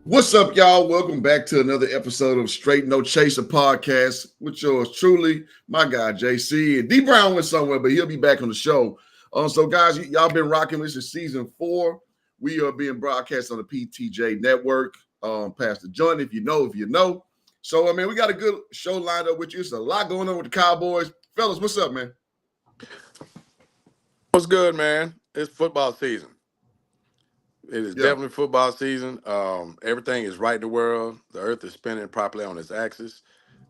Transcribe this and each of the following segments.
What's up, y'all? Welcome back to another episode of Straight No Chaser podcast with yours truly, my guy JC. And D Brown went somewhere, but he'll be back on the show. So, guys, y'all been rocking. This is season 4. We are being broadcast on the PTJ network. Past the joint, if you know. So, I mean, we got a good show lined up with you. It's a lot going on with the Cowboys. Fellas, what's up, man? What's good, man? It's football season. It is definitely football season. Everything is right in the world. The earth is spinning properly on its axis.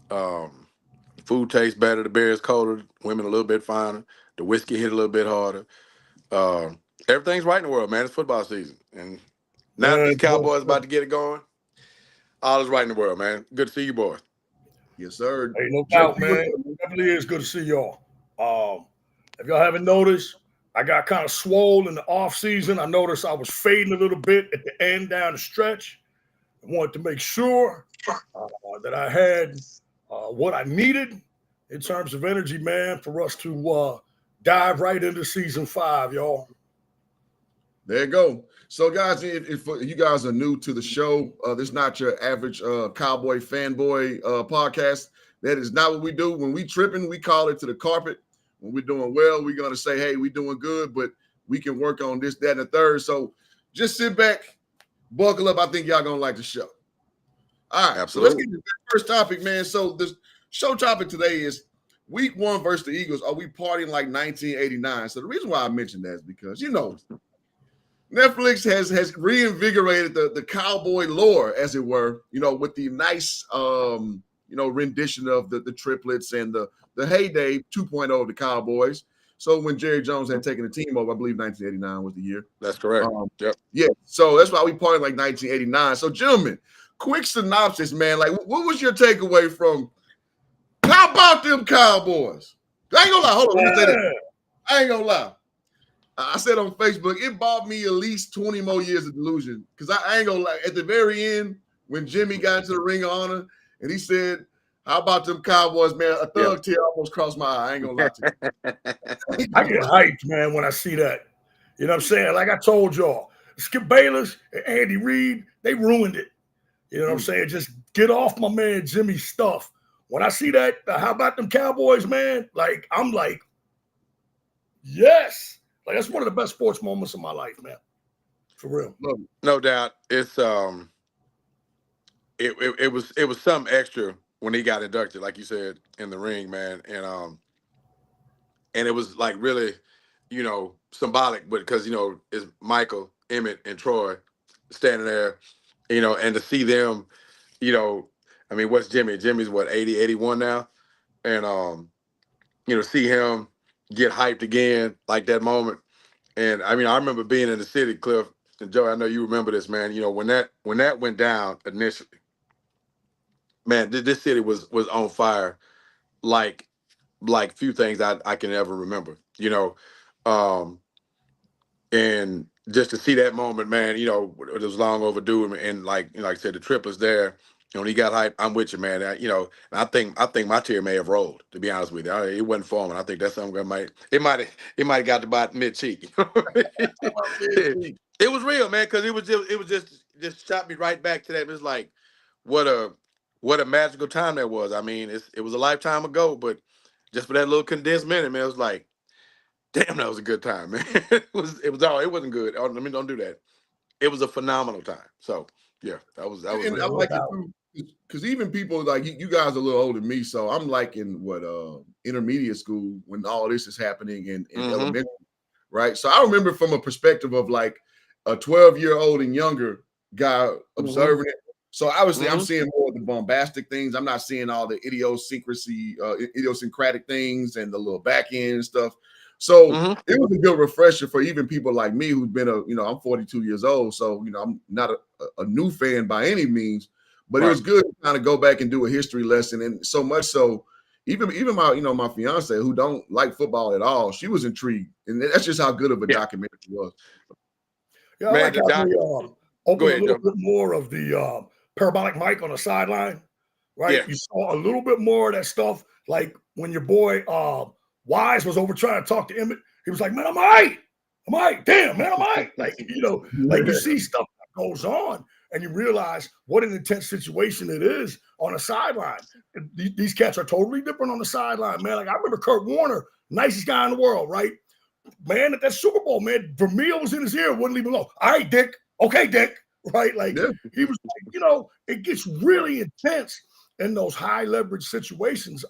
Food tastes better. The beer is colder. Women a little bit finer. The whiskey hit a little bit harder. Everything's right in the world, man. It's football season. And now that these Cowboys about to get it going, all is right in the world, man. Good to see you, boys. Yes, sir. Hey, no doubt, man. It definitely is good to see y'all. If y'all haven't noticed, I got kind of swole in the off season. I noticed I was fading a little bit at the end down the stretch. I wanted to make sure that I had what I needed in terms of energy, man, for us to dive right into season 5, y'all. There you go. So, guys, if you guys are new to the show, this is not your average cowboy fanboy podcast. That is not what we do. When we tripping, we call it to the carpet. When we're doing well, we're going to say, hey, we're doing good, but we can work on this, that, and the third. So just sit back, buckle up. I think y'all going to like the show. All right. Absolutely. So let's get to the first topic, man. So the show topic today is week 1 versus the Eagles. Are we partying like 1989? So the reason why I mentioned that is because, Netflix has reinvigorated the cowboy lore, as it were, with the nice, rendition of the triplets and the heyday 2.0 of the Cowboys. So when Jerry Jones had taken the team over, I believe 1989 was the year. That's correct. Yep. Yeah. So that's why we partying like 1989. So, gentlemen, quick synopsis, man. Like, what was your takeaway from how about them Cowboys? I ain't gonna lie. Hold on. Let me say this. I ain't gonna lie. I said on Facebook, it bought me at least 20 more years of delusion. Because I ain't gonna lie. At the very end, when Jimmy got into the Ring of Honor and he said, how about them Cowboys, man? A thug tear almost crossed my eye. I ain't gonna lie to you. I get hyped, man, when I see that. You know what I'm saying? Like I told y'all, Skip Bayless and Andy Reid, they ruined it. You know what I'm saying? Just get off my man Jimmy's stuff. When I see that, how about them Cowboys, man? Like, I'm like, yes. Like, that's one of the best sports moments of my life, man. For real. No doubt. It's it was something extra when he got inducted, like you said, in the ring, man. And it was like really, symbolic, but because, it's Michael, Emmett, and Troy standing there, and to see them, I mean, what's Jimmy? Jimmy's what, 80, 81 now? And see him get hyped again, like that moment. And I mean, I remember being in the city, Cliff, and Joe, I know you remember this, man. When that went down initially, man, this city was on fire, like few things I can ever remember, and just to see that moment, man, it was long overdue, and like I said, the triplets there. When he got hyped, I'm with you, man. And I think my tear may have rolled. To be honest with you, it wasn't falling. I think that's something that might have got to about mid cheek. It was real, man, because it was just shot me right back to that. It was like, what a magical time that was. I mean, it was a lifetime ago, but just for that little condensed minute, man, it was like, damn, that was a good time, man. It wasn't good. I mean, don't do that. It was a phenomenal time. So Yeah, that was And I real. like it too, because even people like you guys are a little older than me, so I'm like in what intermediate school when all this is happening in elementary, right? So I remember from a perspective of like a 12-year-old and younger guy observing it. So obviously I'm seeing more of the bombastic things. I'm not seeing all the idiosyncratic things and the little back end stuff. So it was a good refresher for even people like me who's been I'm 42 years old. So, I'm not a new fan by any means, but it was good to kind of go back and do a history lesson. And so much so, even my fiance who don't like football at all, she was intrigued. And that's just how good of a documentary it was. Yeah, I Man, like how they opened a ahead, little Joe. bit more of the parabolic mic on the sideline, right? Yeah. You saw a little bit more of that stuff, like when your boy Wise was over trying to talk to Emmett. He was like, "Man, I'm all right. Damn, man, I'm all right." Like, like you see stuff that goes on and you realize what an intense situation it is on a sideline. These cats are totally different on the sideline, man. Like I remember Kurt Warner, nicest guy in the world, right? Man, at that Super Bowl, man, Vermeil was in his ear, wouldn't leave him alone. All right, Dick. Okay, Dick. Right? Like he was like, it gets really intense in those high leverage situations.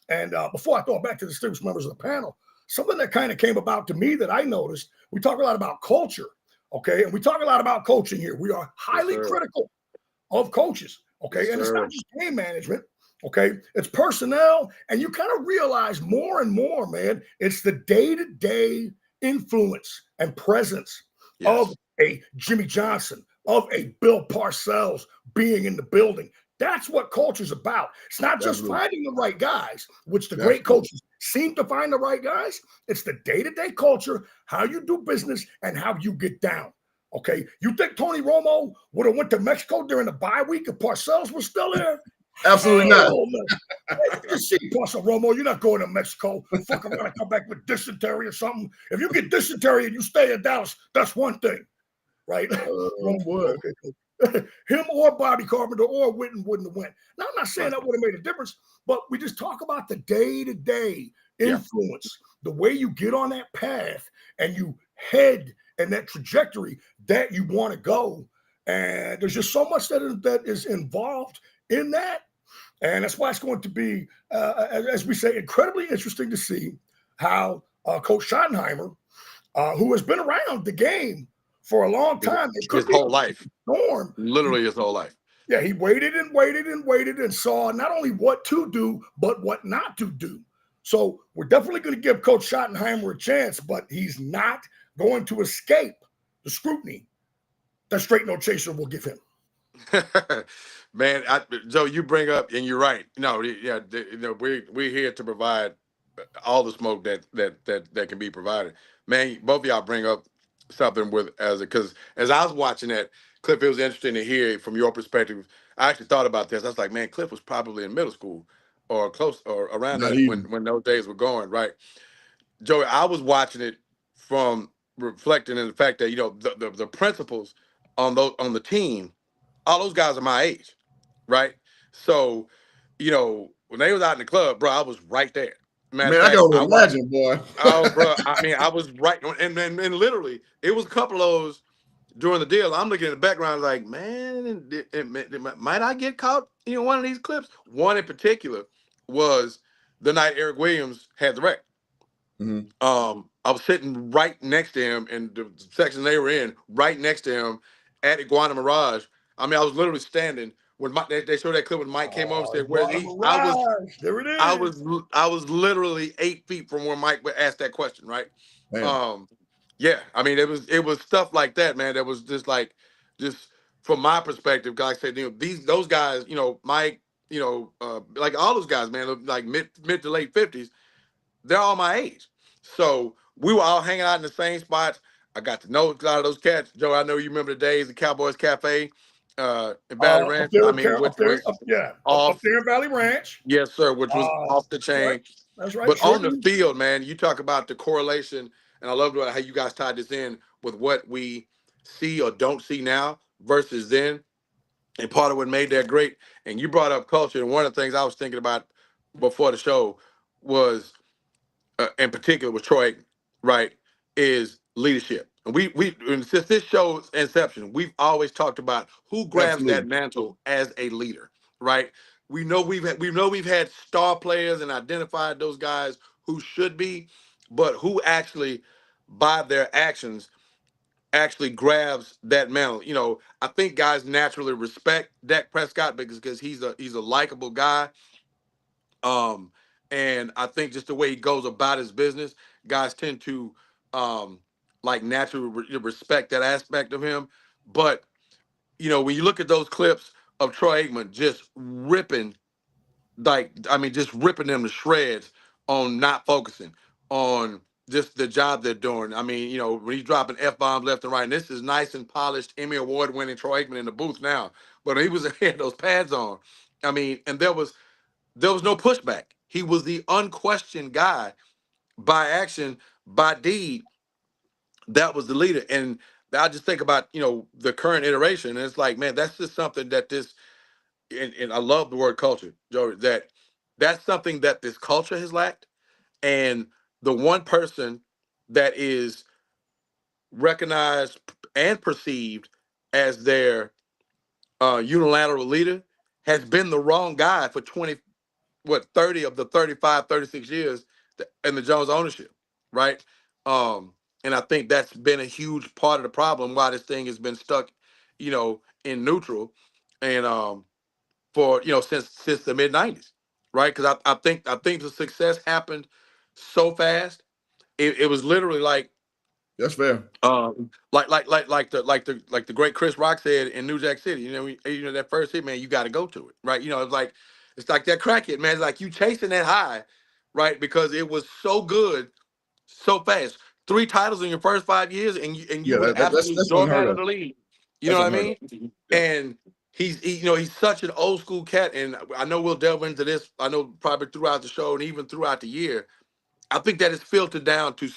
And before I throw it back to the distinguished members of the panel, something that kind of came about to me that I noticed, we talk a lot about culture, okay? And we talk a lot about coaching here. We are highly critical of coaches, okay? And it's not just game management. Okay, it's personnel, and you kind of realize more and more, man, it's the day-to-day influence and presence of a Jimmy Johnson, of a Bill Parcells being in the building. That's what culture's about. It's not just finding the right guys, which the great coaches seem to find the right guys. It's the day-to-day culture, how you do business, and how you get down. Okay, you think Tony Romo would have went to Mexico during the bye week if Parcells was still there? Absolutely not. You see, Parcells, Romo, you're not going to Mexico. Fuck, I'm going to come back with dysentery or something. If you get dysentery and you stay in Dallas, that's one thing, right? Him or Bobby Carpenter or Witten wouldn't have went. Now, I'm not saying that would have made a difference, but we just talk about the day-to-day influence, the way you get on that path and you head in that trajectory that you want to go. And there's just so much that is involved in that. And that's why it's going to be, as we say, incredibly interesting to see how Coach Schottenheimer, who has been around the game for a long time, his whole life, literally his whole life. Yeah, he waited and saw not only what to do, but what not to do. So we're definitely going to give Coach Schottenheimer a chance, but he's not going to escape the scrutiny that Straight No Chaser will give him. Man, Joe, you bring up, and you're right. No, yeah, we're here to provide all the smoke that can be provided. Man, both of y'all bring up something because as I was watching that, Cliff, it was interesting to hear from your perspective. I actually thought about this. I was like, man, Cliff was probably in middle school or close or around that when those days were going, right? Joey, I was watching it from reflecting in the fact that the principals on the team, all those guys are my age, right? So, when they was out in the club, bro, I was right there. Matter of fact, I can imagine, boy. Oh, bro, I mean, I was right, and literally, it was a couple of those during the deal. I'm looking at the background, like, man, might I get caught? One of these clips. One in particular was the night Eric Williams had the wreck. I was sitting right next to him in the section they were in, right next to him at Iguana Mirage. I mean, I was literally standing when they showed that clip when Mike came over and said, "Where's he?" There it is. I was literally 8 feet from where Mike asked that question, right? Yeah, I mean, it was stuff like that, man. That was just from my perspective, like I said, those guys, Mike, like all those guys, man, like mid to late 50s, they're all my age. So we were all hanging out in the same spots. I got to know a lot of those cats. Joe, I know you remember the days of Cowboys Cafe in Valley Ranch. Up there in Valley Ranch. Yes, sir, which was off the chain. Right. That's right. But on the field, man, you talk about the correlation, and I love how you guys tied this in with what we see or don't see now versus then. And part of what made that great, and you brought up culture, and one of the things I was thinking about before the show was, in particular with Troy, right, is leadership. And and since this show's inception, we've always talked about who grabs that Absolutely. mantle as a leader, right? We know we've had star players and identified those guys who should be, but who actually, by their actions, actually grabs that mantle. I think guys naturally respect Dak Prescott because he's a likable guy. Um, and I think just the way he goes about his business, guys tend to um like naturally respect that aspect of him. But when you look at those clips of Troy Aikman just ripping, just ripping them to shreds on not focusing on just the job they're doing. I mean, when he's dropping F bombs left and right, and this is nice and polished Emmy Award winning Troy Aikman in the booth now. But he was he had those pads on. I mean, and there was no pushback. He was the unquestioned guy by action, by deed. That was the leader. And I just think about, the current iteration. And it's like, man, that's just something that and I love the word culture, Joe, that's something that this culture has lacked. And the one person that is recognized and perceived as their unilateral leader has been the wrong guy for 30 of the 35, 36 years in the Jones ownership, right? And I think that's been a huge part of the problem why this thing has been stuck, in neutral, and for since the mid '90s, right? Because I think the success happened so fast. It was literally like That's fair. like the great Chris Rock said in New Jack City. That first hit, man, you got to go to it, right? It's like that crack hit, man. It's like you chasing that high, right? Because it was so good, so fast. 3 titles in your first 5 years, and you Yeah, were absolute that's doormat unheard of of. the league. You know That's what I unheard mean? of. Yeah. And he's such an old school cat, and I know we'll delve into this. I know probably throughout the show and even throughout the year. I think that is filtered down to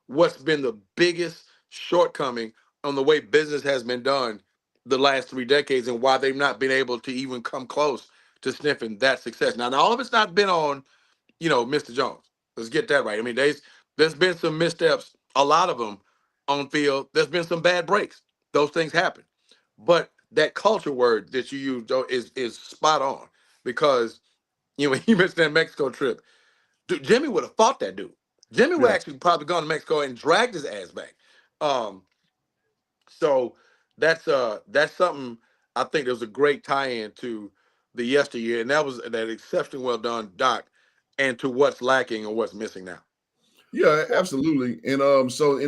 what's been the biggest shortcoming on the way business has been done the last 3 decades, and why they've not been able to even come close to sniffing that success. Now all of it's not been on, Mr. Jones. Let's get that right. I mean, there's been some missteps, a lot of them on field. There's been some bad breaks. Those things happen. But that culture word that you use, Joe, is spot on, because when you mentioned that Mexico trip, dude, Jimmy would have fought that dude. Jimmy would Yeah. actually probably gone to Mexico and dragged his ass back. Um, so that's something I think there was a great tie-in to the yesteryear, and that exceptionally well done, Doc, and to what's lacking and what's missing now. Yeah, absolutely. And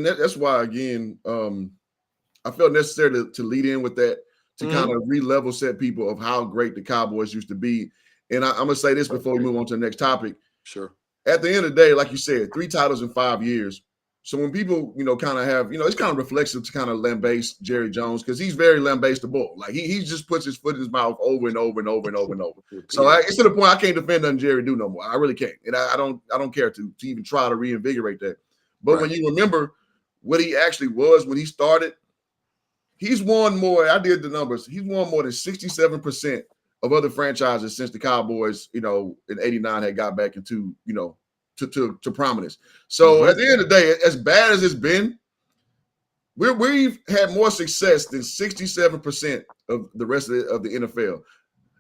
that's why again, I felt necessary to lead in with that, to kind Mm-hmm. of re-level set people of how great the Cowboys used to be. And I'm gonna say this before we move on to the next topic. Sure. At the end of the day, like you said, 3 titles in 5 years. So when people, kind of have, it's kind of reflexive to kind of lambaste Jerry Jones, because he's very lambasteable. Like he just puts his foot in his mouth over and over and over and over and over. So it's to the point I can't defend nothing Jerry do no more. I really can't, and I don't care to even try to reinvigorate that. But Right. when you remember what he actually was when he started, he's won more. I did the numbers. He's won more than 67% of other franchises since the Cowboys, in '89 had got back into, to prominence. So Mm-hmm. at the end of the day, as bad as it's been, we've had more success than 67% of the rest of the NFL.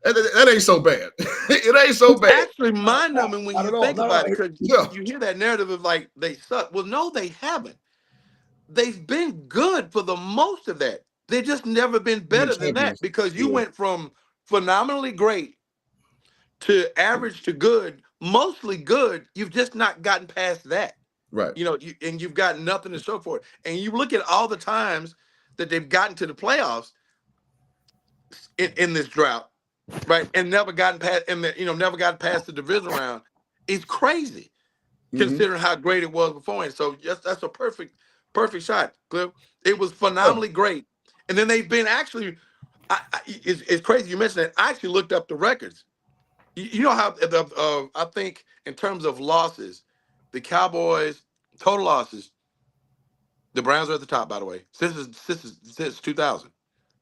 That ain't so bad. It ain't so It's bad. actually mind-numbing when Not you at all. think Not about at it, all. because Yeah, you hear that narrative of like they suck. Well, no, they haven't. They've been good for the most of that. They've just never been we've been better than that, champions. because you Yeah, went from phenomenally great to average to good, mostly good. You've just not gotten past that. right. And you've got nothing to show for it. And you look at all the times that they've gotten to the playoffs in this drought, right? And never gotten past, never gotten past the division round. It's crazy Mm-hmm. considering how great it was beforehand. So yes, that's a perfect shot, Cliff. It was Yeah. phenomenally great. And then they've been actually, it's crazy you mentioned that. I actually looked up the records. You know how I think in terms of losses, the Cowboys total losses. The Browns are at the top, by the way. Since 2000,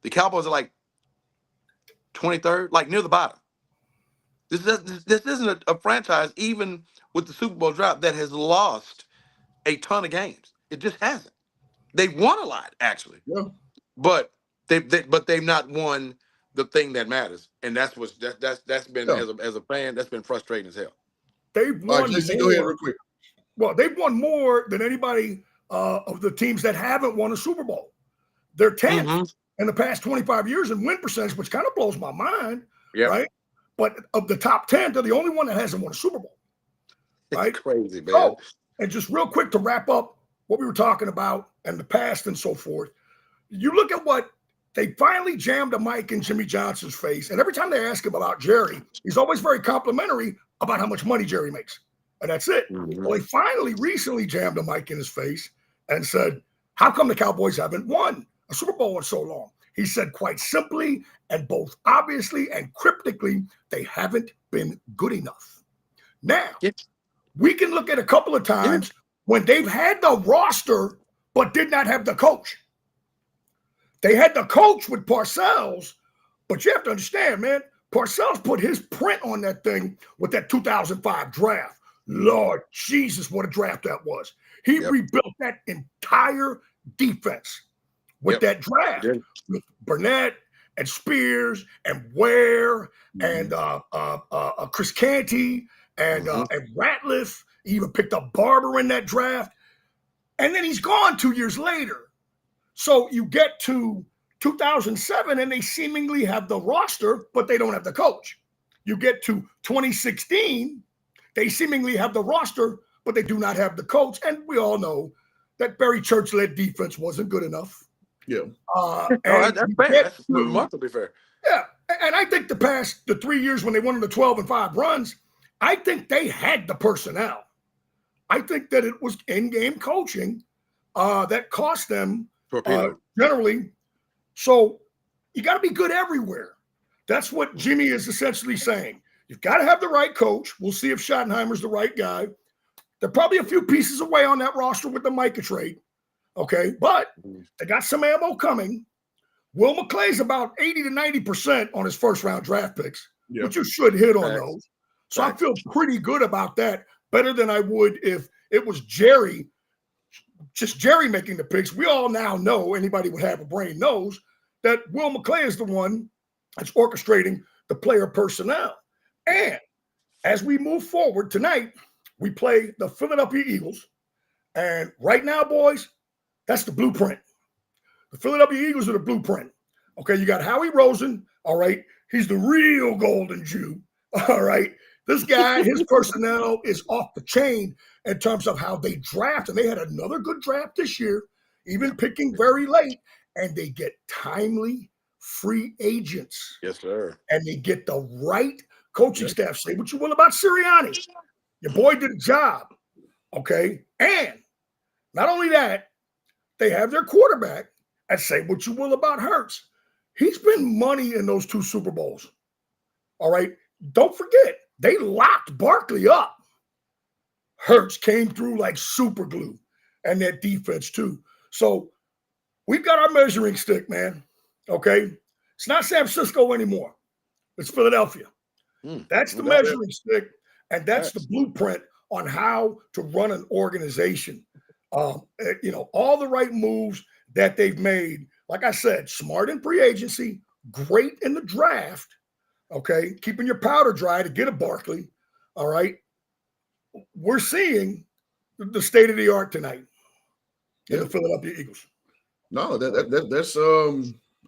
the Cowboys are like 23rd, like near the bottom. This isn't a franchise, even with the Super Bowl drought, that has lost a ton of games. It just hasn't. They've won a lot, actually. Yeah. But they've not won the thing that matters. And that's been, Yeah. as a fan, that's been frustrating as hell. They've All right, won JC, more. go ahead real quick. Well, they've won more than anybody of the teams that haven't won a Super Bowl. They're 10th in the past 25 years in win percentage, which kind of blows my mind, right? But of the top 10, they're the only one that hasn't won a Super Bowl, right? It's crazy, man. So, and just real quick to wrap up what we were talking about and the past and so forth, you look at what they finally jammed a mic in Jimmy Johnson's face, and every time they ask him about Jerry, he's always very complimentary about how much money Jerry makes, and that's it. Well, they finally recently jammed a mic in his face and said, how come the Cowboys haven't won a Super Bowl in so long? He said quite simply and both obviously and cryptically, they haven't been good enough. Now, we can look at a couple of times when they've had the roster but did not have the coach. They had the coach with Parcells, but you have to understand, man, Parcells put his print on that thing with that 2005 draft. Lord Jesus, what a draft that was. He rebuilt that entire defense with that draft, with Burnett and Spears and Ware and Chris Canty and Ratliff. He even picked up Barber in that draft. And then he's gone 2 years later. So you get to 2007 and they seemingly have the roster, but they don't have the coach. You get to 2016, they seemingly have the roster, but they do not have the coach. And we all know that Barry Church-led defense wasn't good enough. Yeah. That's fair. That's remarkably fair. Yeah. And I think the 3 years when they won the 12-5 runs, I think they had the personnel. I think that it was in-game coaching that cost them generally. So you got to be good everywhere. That's what Jimmy is essentially saying. You've got to have the right coach. We'll see if Schottenheimer's the right guy. They're probably a few pieces away on that roster with the Micah trade. Okay, but they got some ammo coming. Will McClay's about 80 to 90% on his first-round draft picks, but you should hit on those. So I feel pretty good about that, better than I would if it was Jerry, just Jerry making the picks. We all now know, anybody would have a brain knows, that Will McClay is the one that's orchestrating the player personnel. And as we move forward tonight, we play the Philadelphia Eagles. And right now, boys, that's the blueprint. The Philadelphia Eagles are the blueprint. Okay, you got Howie Rosen. All right, he's the real golden Jew. All right, this guy, his personnel is off the chain in terms of how they draft. And they had another good draft this year, even picking very late. And they get timely free agents. Yes, sir. And they get the right coaching staff. Say what you will about Sirianni. Your boy did a job. Okay, and not only that, they have their quarterback, and say what you will about Hurts. He's been money in those 2 Super Bowls. All right. Don't forget, they locked Barkley up. Hurts came through like super glue, and that defense too. So we've got our measuring stick, man. Okay. It's not San Francisco anymore. It's Philadelphia. That's the measuring stick, and that's the blueprint on how to run an organization. All the right moves that they've made. Like I said, smart in free agency, great in the draft. Okay, keeping your powder dry to get a Barkley. All right, we're seeing the state of the art tonight in the Philadelphia Eagles. No, that's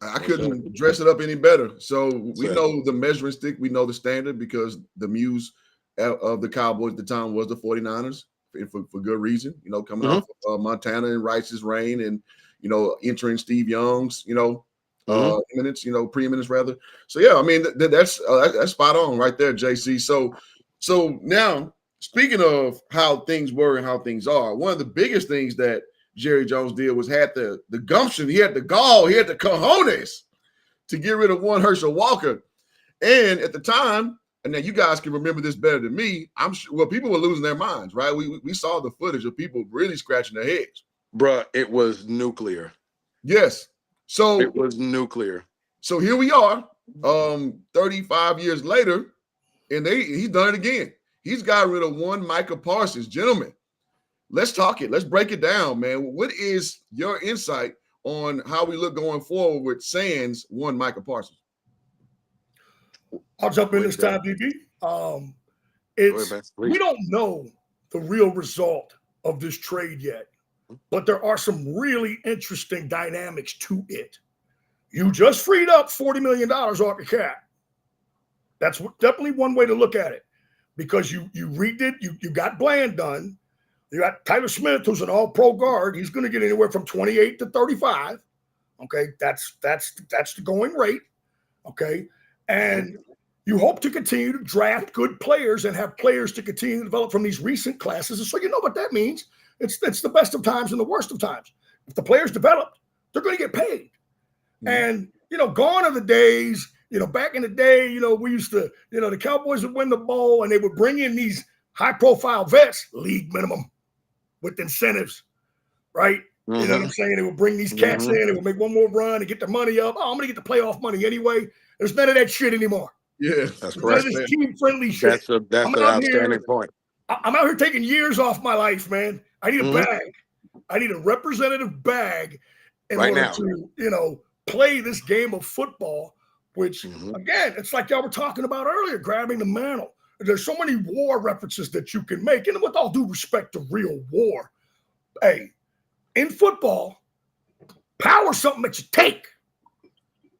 I couldn't dress it up any better. So we know the measuring stick, we know the standard, because the muse of the Cowboys at the time was the 49ers. For good reason, coming off Montana and Rice's reign, and entering Steve Young's preeminence rather. So yeah, I mean that's spot on right there, JC. So now, speaking of how things were and how things are, one of the biggest things that Jerry Jones did was had the gumption, he had the gall, he had the cojones to get rid of one Herschel Walker, and at the time. And now you guys can remember this better than me. I'm sure. Well, people were losing their minds, right? We saw the footage of people really scratching their heads. Bruh, it was nuclear. Yes. So it was nuclear. So here we are, 35 years later, and he's done it again. He's got rid of one Micah Parsons, gentlemen. let's talk it. Let's break it down, man. What is your insight on how we look going forward with Sands one Micah Parsons? I'll jump in this time, DB. We don't know the real result of this trade yet, but there are some really interesting dynamics to it. You just freed up $40 million off the cap. That's definitely one way to look at it, because you redid, you got Bland done. You got Tyler Smith, who's an all-pro guard. He's going to get anywhere from 28 to 35. Okay, that's the going rate. Okay, and you hope to continue to draft good players and have players to continue to develop from these recent classes. And so you know what that means. It's the best of times and the worst of times. If the players develop, they're going to get paid. Mm-hmm. And, gone are the days, back in the day, we used to, the Cowboys would win the bowl and they would bring in these high-profile vets, league minimum, with incentives, right? Mm-hmm. You know what I'm saying? They would bring these cats in, they would make one more run and get the money up. Oh, I'm going to get the playoff money anyway. There's none of that shit anymore. Yeah, that's correct. This team-friendly shit. That's an outstanding point. I'm out here taking years off my life, man. I need a bag. I need a representative bag in order to, play this game of football, which, again, it's like y'all were talking about earlier, grabbing the mantle. There's so many war references that you can make. And with all due respect to real war, hey, in football, power's something that you take.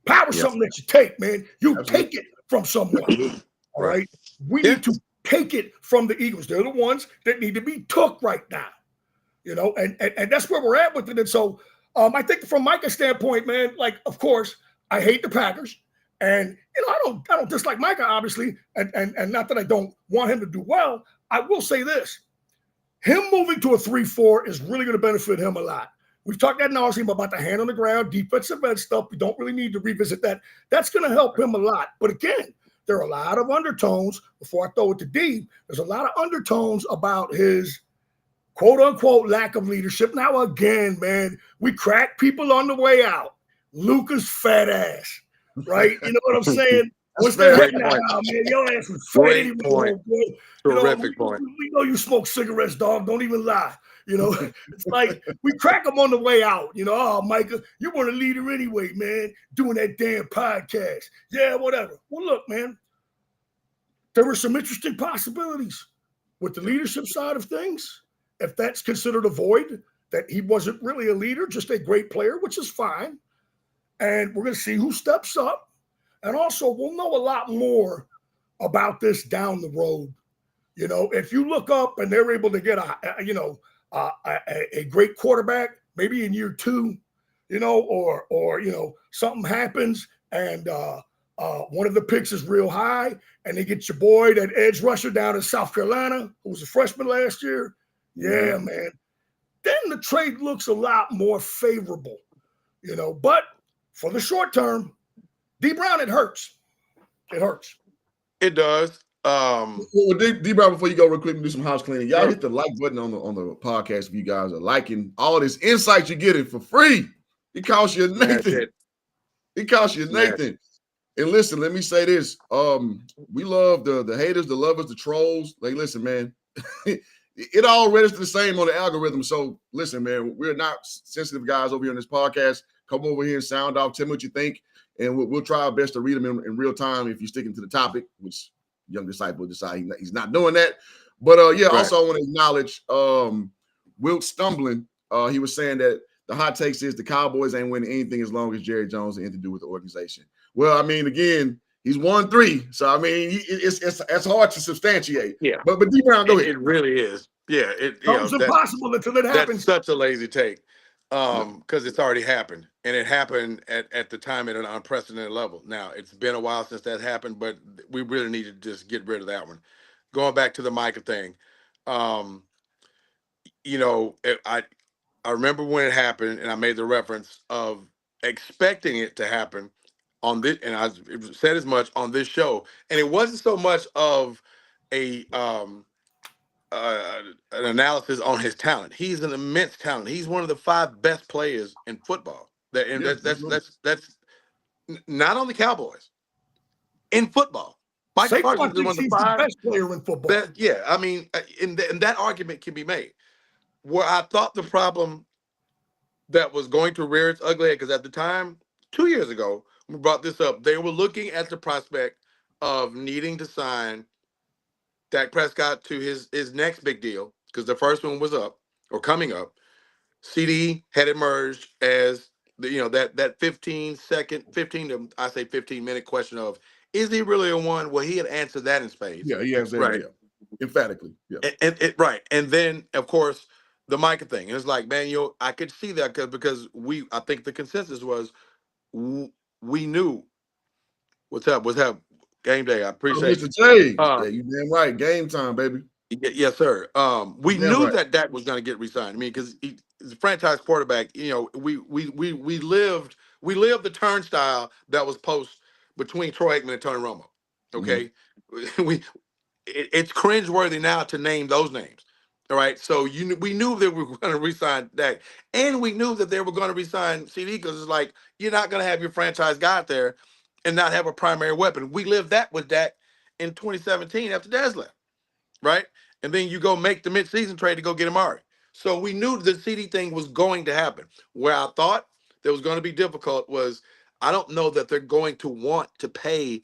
Power's something that you take, man. You take it from someone. All right. We need to take it from the Eagles. They're the ones that need to be took right now. And that's where we're at with it. And so I think from Micah's standpoint, man, of course, I hate the Packers. And I don't dislike Micah, obviously, and not that I don't want him to do well. I will say this: him moving to a 3-4 is really going to benefit him a lot. We've talked ad nauseum about the hand on the ground, defensive end stuff. We don't really need to revisit that. That's going to help him a lot. But again, there are a lot of undertones. Before I throw it to D, there's a lot of undertones about his quote-unquote lack of leadership. Now, again, man, we crack people on the way out. Luca's fat ass, right? You know what I'm saying? What's that right now, man? Your ass was fat anymore, boy. Terrific point. We know you smoke cigarettes, dog. Don't even lie. It's like we crack them on the way out. Oh, Micah, you weren't a leader anyway, man, doing that damn podcast. Yeah, whatever. Well, look, man, there were some interesting possibilities with the leadership side of things. If that's considered a void, that he wasn't really a leader, just a great player, which is fine. And we're going to see who steps up. And also, we'll know a lot more about this down the road. If you look up and they're able to get a great quarterback, maybe in year 2, or something happens and one of the picks is real high and they get your boy, that edge rusher down in South Carolina, who was a freshman last year. Yeah, man. Then the trade looks a lot more favorable, but for the short term, D Brown, it hurts. It hurts. It does. Well, D Brown, before you go real quick and do some house cleaning, y'all hit the like button on the podcast if you guys are liking all this insight you're getting for free. It costs you nothing. It costs you nothing. And listen, let me say this. We love the haters, the lovers, the trolls. Listen, man, it all registers the same on the algorithm. So listen, man, we're not sensitive guys over here on this podcast. Come over here and sound off. Tell me what you think. And we'll try our best to read them in real time if you're sticking to the topic, which young disciple decide he's not doing that. But also I want to acknowledge Wilt Stumbling. He was saying that the hot takes is the Cowboys ain't winning anything as long as Jerry Jones has anything to do with the organization. Well, I mean, again, he's 1-3, so I mean, it's hard to substantiate. Yeah, but D Brown, go ahead. It really is. Yeah, it's impossible until it happens. That's such a lazy take, because it's already happened, and it happened at the time at an unprecedented level. Now it's been a while since that happened, but we really need to just get rid of that one. Going back to the Micah thing, I remember when it happened, and I made the reference of expecting it to happen on this, and I said as much on this show. And it wasn't so much of an analysis on his talent. He's an immense talent. He's one of the 5 best players in football. That's not on the Cowboys. In football, Micah Parsons is one of the 5 best player in football. I mean, and that argument can be made. where I thought the problem that was going to rear its ugly head, because at the time, 2 years ago, we brought this up, they were looking at the prospect of needing to sign Dak Prescott to his next big deal, because the first one was up or coming up. CD had emerged as that 15-second, 15-minute question of, is he really a one? Well, he had answered that in spades. Yeah, he has that. Right. Yeah, emphatically. Yeah, Right. And then, of course, the Micah thing. It's like, man, I could see that because I think the consensus was we knew what's up. What's up? Game day. I oh, appreciate Mr. you. J. Yeah, you damn right. Game time, baby. Yes, sir. We Damn knew right. that Dak was going to get re-signed. I mean, because he's a franchise quarterback. We lived the turnstile that was post between Troy Aikman and Tony Romo. Okay, it's cringeworthy now to name those names. All right, so we knew that we were going to re-sign Dak, and we knew that they were going to re-sign CD, because it's like, you're not going to have your franchise guy out there and not have a primary weapon. We lived that with Dak in 2017 after Dez left, right? And then you go make the midseason trade to go get Amari. So we knew the CD thing was going to happen. Where I thought that was going to be difficult was, I don't know that they're going to want to pay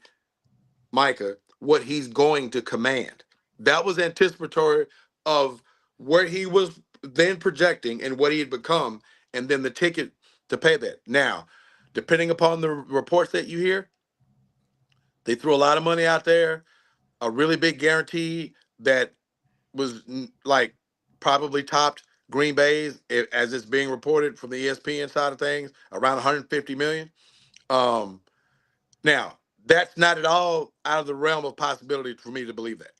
Micah what he's going to command. That was anticipatory of where he was then projecting and what he had become, and then the ticket to pay that. Now, depending upon the reports that you hear, they threw a lot of money out there, a really big guarantee that was like probably topped Green Bay's, as it's being reported from the ESPN side of things, around 150 million. Now, that's not at all out of the realm of possibility for me to believe that,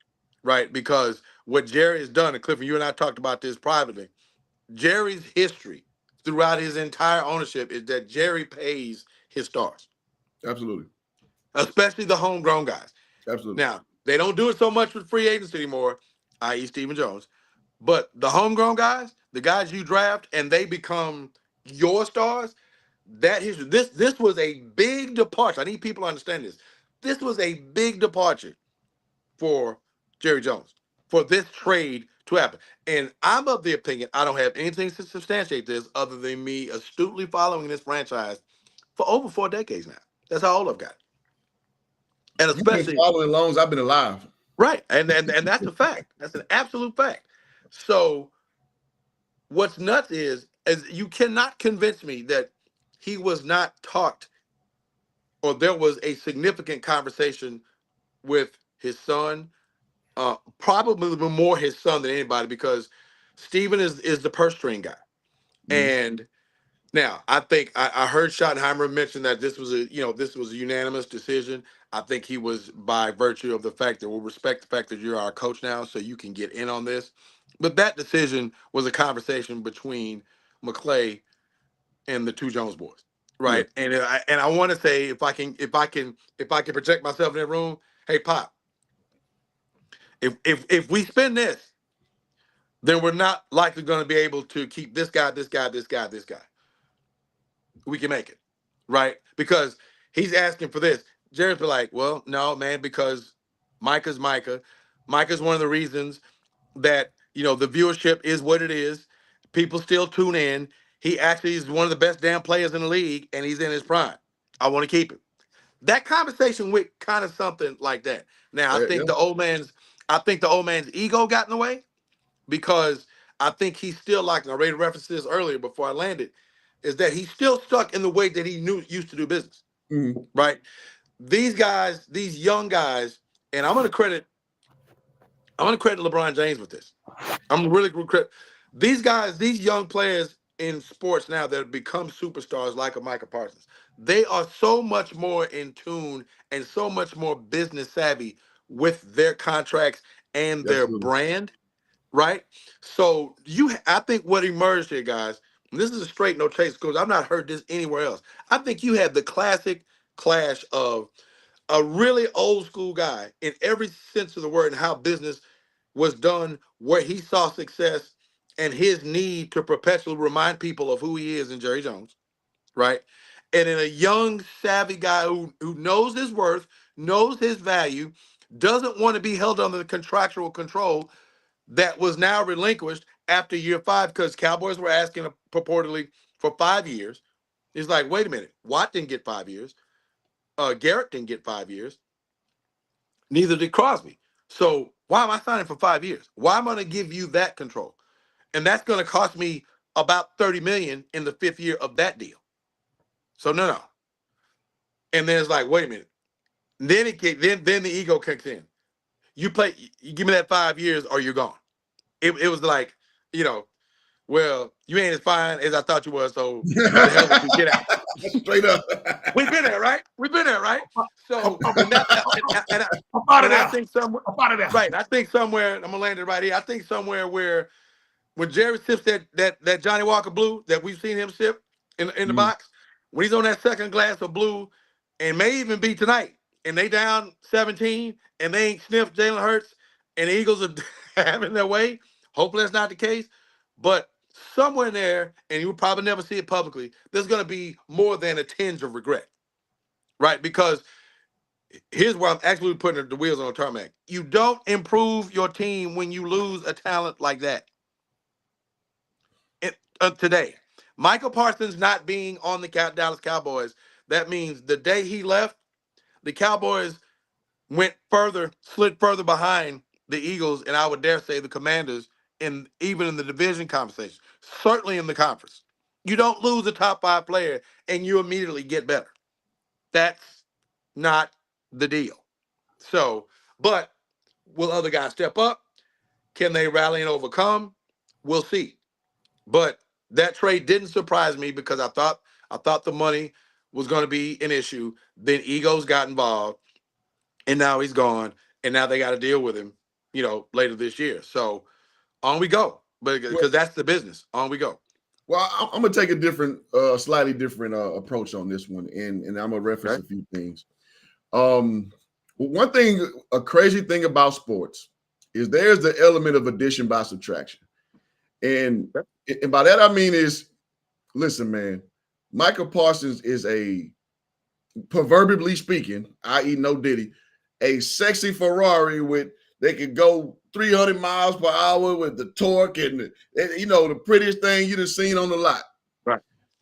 right? Because what Jerry has done, and Clifford, you and I talked about this privately, Jerry's history throughout his entire ownership is that Jerry pays his stars. Absolutely. Especially the homegrown guys. Absolutely. Now, they don't do it so much with free agents anymore, i.e. Stephen Jones, but the homegrown guys, the guys you draft and they become your stars, that history. This was a big departure. I need people to understand this. This was a big departure for Jerry Jones, for this trade to happen. And I'm of the opinion, I don't have anything to substantiate this other than me astutely following this franchise for over 4 decades now. That's how old I've got. And You've been especially following long as I've been alive. right. And that's a fact. That's an absolute fact. So what's nuts is you cannot convince me that he was not talked, or there was a significant conversation with his son, probably more his son than anybody, because Steven is the purse string guy. And now I think I heard Schottenheimer mention that this was a unanimous decision. I think he was, by virtue of the fact that we'll respect the fact that you're our coach now, so you can get in on this. But that decision was a conversation between McClay and the two Jones boys, right? Yeah. And I want to say, if I can project myself in that room, hey Pop, if we spend this, then we're not likely going to be able to keep this guy. We can make it, right? Because he's asking for this. Jerry's be like, well, no, man, because Micah's Micah. Micah's one of the reasons that the viewership is what it is. People still tune in. He actually is one of the best damn players in the league, and he's in his prime. I want to keep him. That conversation went kind of something like that. Now, I think the old man's ego got in the way, because I think he's still, like, and I read references earlier before I landed, is that he's still stuck in the way that he used to do business. Right? These guys, these young guys, and I'm gonna credit LeBron James with this. I'm really credit these guys, these young players in sports now that have become superstars like a Micah Parsons. They are so much more in tune and so much more business savvy with their contracts and their brand, right? So I think what emerged here, guys, and this is a straight no chase, because I've not heard this anywhere else. I think you had the classic clash of a really old school guy in every sense of the word and how business was done, where he saw success and his need to perpetually remind people of who he is in Jerry Jones, right? And in a young, savvy guy who knows his worth, knows his value, doesn't want to be held under the contractual control that was now relinquished, after year 5 because Cowboys were asking purportedly for 5 years. It's like, wait a minute. Watt didn't get 5 years. Garrett didn't get 5 years. Neither did Crosby. So why am I signing for 5 years? Why am I going to give you that control? And that's going to cost me about $30 million in the 5th year of that deal. So no. And then it's like, wait a minute. Then the ego kicks in. You give me that 5 years or you're gone. It was like, well, you ain't as fine as I thought you was, so the hell with you, get out. Straight up. We've been there, right? So I think somewhere, right? I think somewhere, I'm gonna land it right here. I think somewhere where when Jerry sips that Johnny Walker Blue that we've seen him sip in the box, when he's on that second glass of blue, and may even be tonight, and they down 17, and they ain't sniffed Jalen Hurts, and the Eagles are having their way. Hopefully that's not the case, but somewhere in there, and you will probably never see it publicly, there's going to be more than a tinge of regret, right? Because here's where I'm actually putting the wheels on the tarmac. You don't improve your team when you lose a talent like that. Today, Micah Parsons not being on the Dallas Cowboys, that means the day he left, the Cowboys slid further behind the Eagles, and I would dare say the Commanders, even in the division conversation, certainly in the conference. You don't lose a top 5 player and you immediately get better. That's not the deal. So, but will other guys step up? Can they rally and overcome? We'll see. But that trade didn't surprise me because I thought the money was going to be an issue. Then egos got involved, and now he's gone, and now they got to deal with him, later this year. So on we go, but because that's the business. On we go. Well, I'm gonna take a slightly different approach on this one, and I'm gonna reference a few things. One thing, a crazy thing about sports is there's the element of addition by subtraction, and by that I mean is, listen, man, Micah Parsons is a, proverbially speaking, i.e., no Diddy, a sexy Ferrari they could go 300 miles per hour with the torque and the prettiest thing you'd have seen on the lot. Right.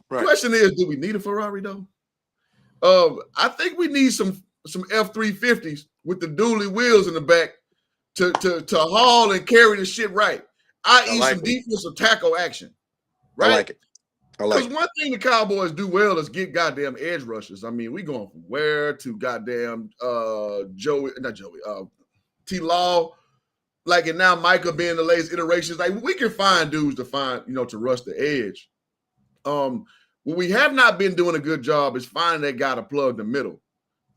Question is, do we need a Ferrari though? I think we need some F-350s with the dually wheels in the back to haul and carry the shit right. I.e., some defensive tackle action. Right? I like it. Because one thing the Cowboys do well is get goddamn edge rushers. I mean, we going from Ware to goddamn T-Law, and now Micah being the latest iterations. Like, we can find dudes to rush the edge. What we have not been doing a good job is finding that guy to plug the middle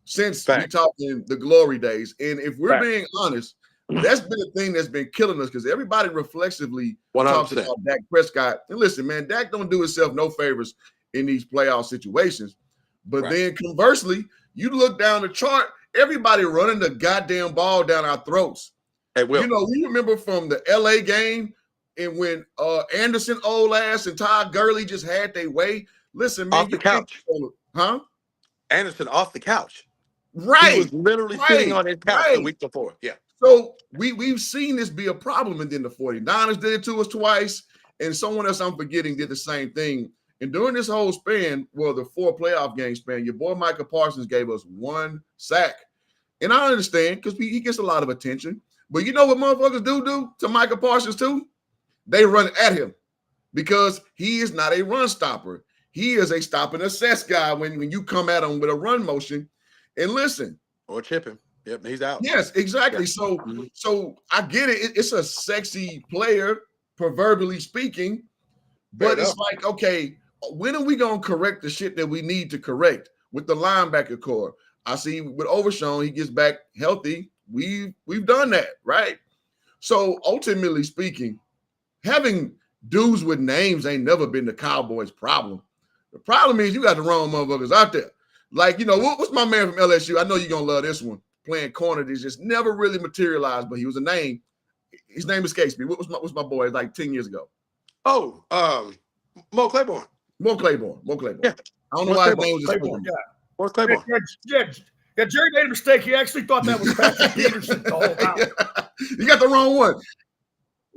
since we talking the glory days. And if we're being honest, that's been a thing that's been killing us because everybody reflexively 100%. talks about Dak Prescott. And listen, man, Dak don't do himself no favors in these playoff situations. But then conversely, you look down the chart, everybody running the goddamn ball down our throats. Hey, Will. We remember from the LA game and when Anderson, old ass, and Todd Gurley just had their way. Listen, man, off the couch. Anderson off the couch. Right. He was literally sitting on his couch the week before. Yeah. So we've seen this be a problem, and then the 49ers did it to us twice, and someone else I'm forgetting did the same thing. And during this whole span, the 4 playoff game span, your boy Micah Parsons gave us 1 sack. And I understand because he gets a lot of attention. But you know what motherfuckers do to Micah Parsons too? They run at him because he is not a run stopper. He is a stop and assess guy when you come at him with a run motion. And listen. Or chip him. Yep, he's out. Yes, exactly. Yeah. So I get it. It's a sexy player, proverbially speaking. But it's like, okay, when are we going to correct the shit that we need to correct with the linebacker core? I see with Overshown, he gets back healthy. We've done that, right? So ultimately speaking, having dudes with names ain't never been the Cowboys' problem. The problem is you got the wrong motherfuckers out there. Like, what's my man from LSU? I know you're going to love this one. Playing corner that just never really materialized, but he was a name. His name escapes me. What's my boy like 10 years ago? Oh, Mo Claiborne. Mo Claiborne. Yeah. I don't know why his name was just Mo Claiborne. Yeah, Jerry made a mistake. He actually thought that was Patrick Peterson the whole time. You got the wrong one.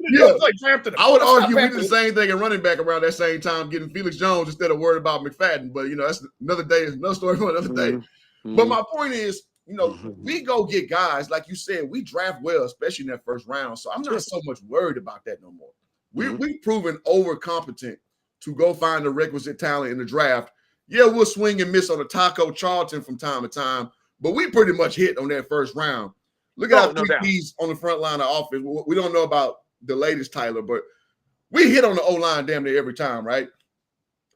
Yeah. Like drafted him. I would Let's argue not we did the same thing in running back around that same time, getting Felix Jones instead of worried about McFadden. But, that's another day, another story for another day. But my point is, we go get guys, like you said, we draft well, especially in that first round. So I'm not so much worried about that no more. We've proven overcompetent to go find the requisite talent in the draft. Yeah, we'll swing and miss on a Taco Charlton from time to time, but we pretty much hit on that first round. Look at our three keys on the front line of offense. We don't know about the latest Tyler, but we hit on the O-line damn near every time, right?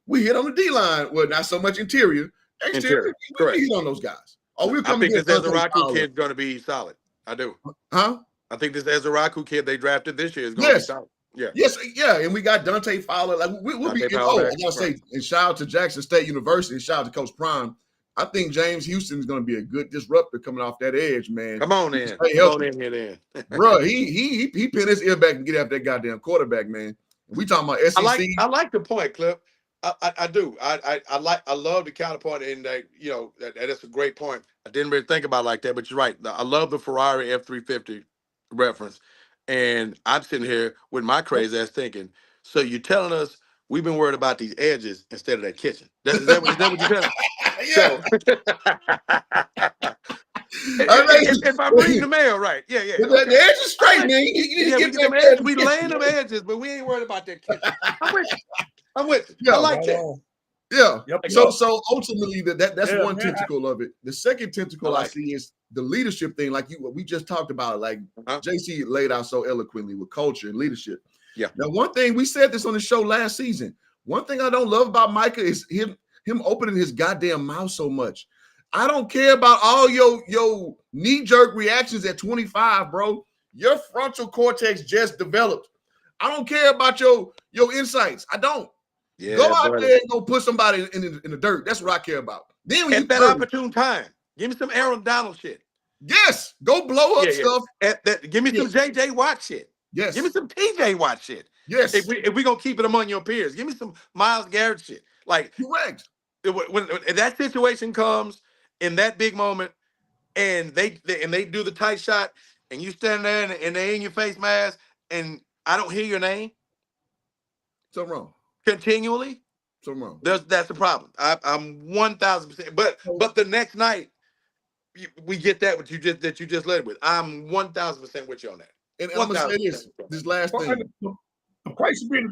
We hit on the D-line. Well, not so much interior. Exterior, we hit on those guys. I think this Ezraku kid's going to be solid. I do. Huh? I think this Ezraku kid they drafted this year is going to be solid. Yeah. Yes, yeah. And we got Dante Fowler. Like we'll be I gotta say, and shout out to Jackson State University, and shout out to Coach Prime. I think James Houston is going to be a good disruptor coming off that edge, man. Come on in. Come on in here then. Bro, he pinned his ear back and get after that goddamn quarterback, man. We talking about SEC. I like the point, Clip. I do. I love the counterpoint in that, that's a great point. I didn't really think about it like that, but you're right. I love the Ferrari F350 reference. And I'm sitting here with my crazy ass thinking, so you're telling us we've been worried about these edges instead of that kitchen. Is that what you're telling us? Yeah. If I'm reading the mail right. Yeah. Okay. The edge is straight, man. We laying them edges, but we ain't worried about that kitchen. I'm with you. Yeah, I like that. Yeah. Yep. So ultimately, that's one tentacle of it. The second tentacle I see is the leadership thing, like we just talked about, like JC laid out so eloquently with culture and leadership. Yeah. Now, one thing we said this on the show last season. One thing I don't love about Micah is him opening his goddamn mouth so much. I don't care about all your knee-jerk reactions at 25, bro. Your frontal cortex just developed. I don't care about your insights. I don't. Yeah, go out there and go put somebody in the dirt. That's what I care about. Then when at that opportune time, give me some Aaron Donald shit. Yes, go blow up stuff. Give me some JJ Watt shit. Yes, give me some TJ Watt shit. Yes, if we gonna keep it among your peers, give me some Myles Garrett shit. Like correct. When that situation comes in that big moment, and they do the tight shot, and you stand there and they in your face mask, and I don't hear your name. Something wrong. Continually, something wrong. That's the problem. I'm 1,000%. But the next night, we get that you just led with. I'm 1,000% with you on that. And I'm gonna say this last thing. The price of being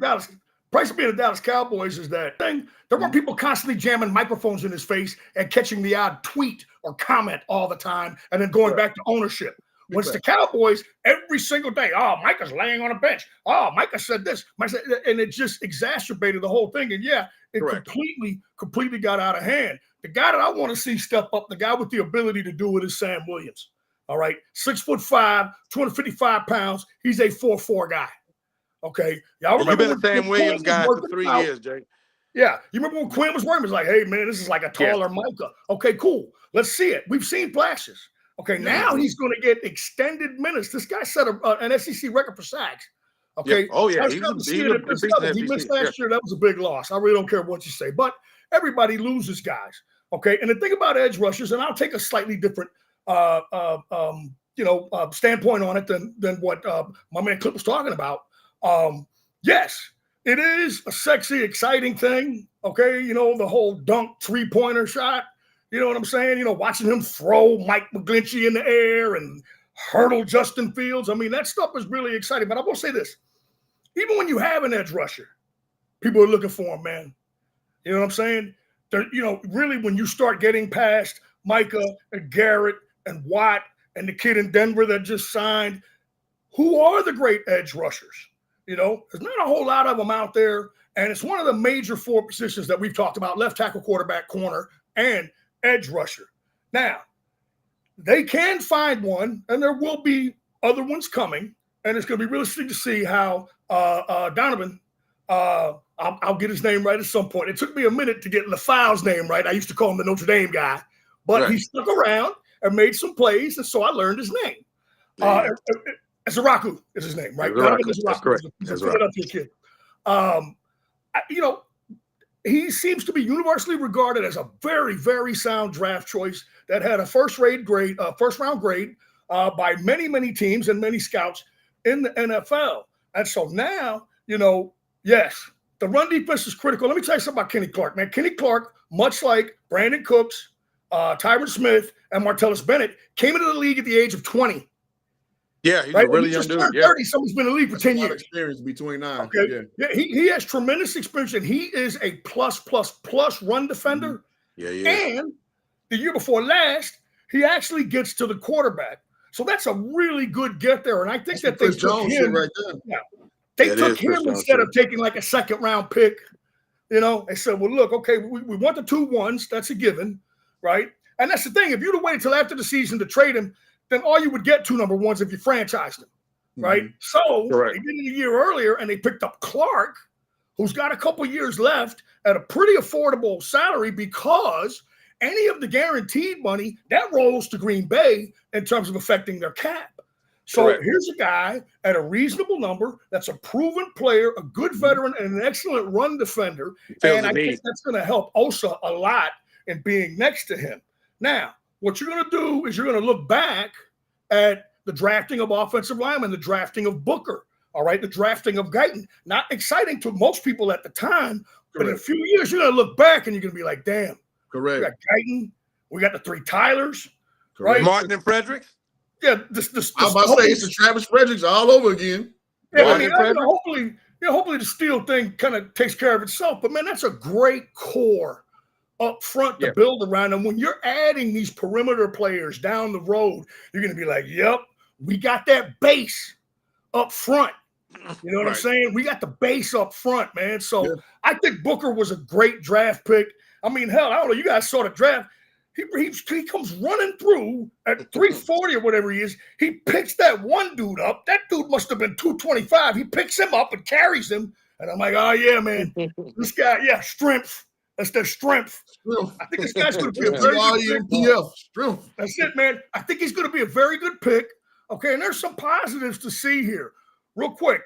the Dallas Cowboys is that thing. There were people constantly jamming microphones in his face and catching the odd tweet or comment all the time, and then going back to ownership. When it's the Cowboys, every single day, Micah's laying on a bench. Micah said this. And it just exacerbated the whole thing. And it completely got out of hand. The guy that I want to see step up, the guy with the ability to do it is Sam Williams. All right. 6'5", 255 pounds. He's a 4'4" guy. Okay. Y'all remember you've been a Sam Williams guy for 3 years, Jay. Yeah. You remember when Quinn was working? It was like, hey, man, this is like a taller Micah. Okay, cool. Let's see it. We've seen flashes. Okay, now he's going to get extended minutes. This guy set an SEC record for sacks. Okay. Yeah. Oh, yeah. He missed last year. That was a big loss. I really don't care what you say. But everybody loses guys. Okay. And the thing about edge rushers, and I'll take a slightly different standpoint on it than what my man Clip was talking about. Yes, it is a sexy, exciting thing. Okay. The whole dunk 3-pointer shot. You know what I'm saying? Watching him throw Mike McGlinchey in the air and hurdle Justin Fields. I mean, that stuff is really exciting. But I will say this. Even when you have an edge rusher, people are looking for him, man. You know what I'm saying? Really when you start getting past Micah and Garrett and Watt and the kid in Denver that just signed, who are the great edge rushers? There's not a whole lot of them out there. And it's one of the major 4 positions that we've talked about: left tackle, quarterback, corner, and edge rusher. Now, they can find one, and there will be other ones coming, and it's going to be really interesting to see how Donovan, I'll get his name right at some point. It took me a minute to get LaFau's name right. I used to call him the Notre Dame guy, but he stuck around and made some plays, and so I learned his name. Ezraku is his name, right? That's correct. He's a Philadelphia kid. He seems to be universally regarded as a very, very sound draft choice that had a first-round grade by many, many teams and many scouts in the NFL. And so now, yes, the run defense is critical. Let me tell you something about Kenny Clark, man. Kenny Clark, much like Brandon Cooks, Tyron Smith, and Martellus Bennett, came into the league at the age of 20. Yeah, he's a really young dude. Yeah. 30, someone's been in the league for 10 years. Experience between 9. Okay. Yeah, he has tremendous experience, and he is a plus run defender. Yeah, yeah. And the year before last, he actually gets to the quarterback. So that's a really good get there. And I think that they took him right there. Yeah, they took him instead of taking like a second-round pick. They said, well, look, okay, we want the 2 1s. That's a given, right? And that's the thing. If you'd have waited until after the season to trade him, then all you would get 2 number 1s if you franchised him, right? So they did it a year earlier, and they picked up Clark, who's got a couple years left at a pretty affordable salary because any of the guaranteed money, that rolls to Green Bay in terms of affecting their cap. So here's a guy at a reasonable number that's a proven player, a good veteran, and an excellent run defender. And I think that's going to help Osa a lot in being next to him. Now, what you're going to do is you're going to look back at the drafting of offensive linemen, the drafting of Booker, all right, the drafting of Guyton. Not exciting to most people at the time, but in a few years, you're going to look back and you're going to be like, damn. Correct. We got Guyton. We got the 3 Tylers. Right? Martin and Fredericks. Yeah. I was about to say it's the Travis Fredericks all over again. Yeah, hopefully the Steele thing kind of takes care of itself. But, man, that's a great core up front to build around. And when you're adding these perimeter players down the road, you're going to be like, yep, we got that base up front. You know what I'm saying? We got the base up front, man. So I think Booker was a great draft pick. I mean, hell, I don't know. You guys saw the draft. He comes running through at 340 or whatever he is. He picks that one dude up. That dude must have been 225. He picks him up and carries him. And I'm like, oh, yeah, man. This guy, strength. That's their strength. I think this guy's going to be a very good pick. That's it, man. I think he's going to be a very good pick. Okay, and there's some positives to see here. Real quick,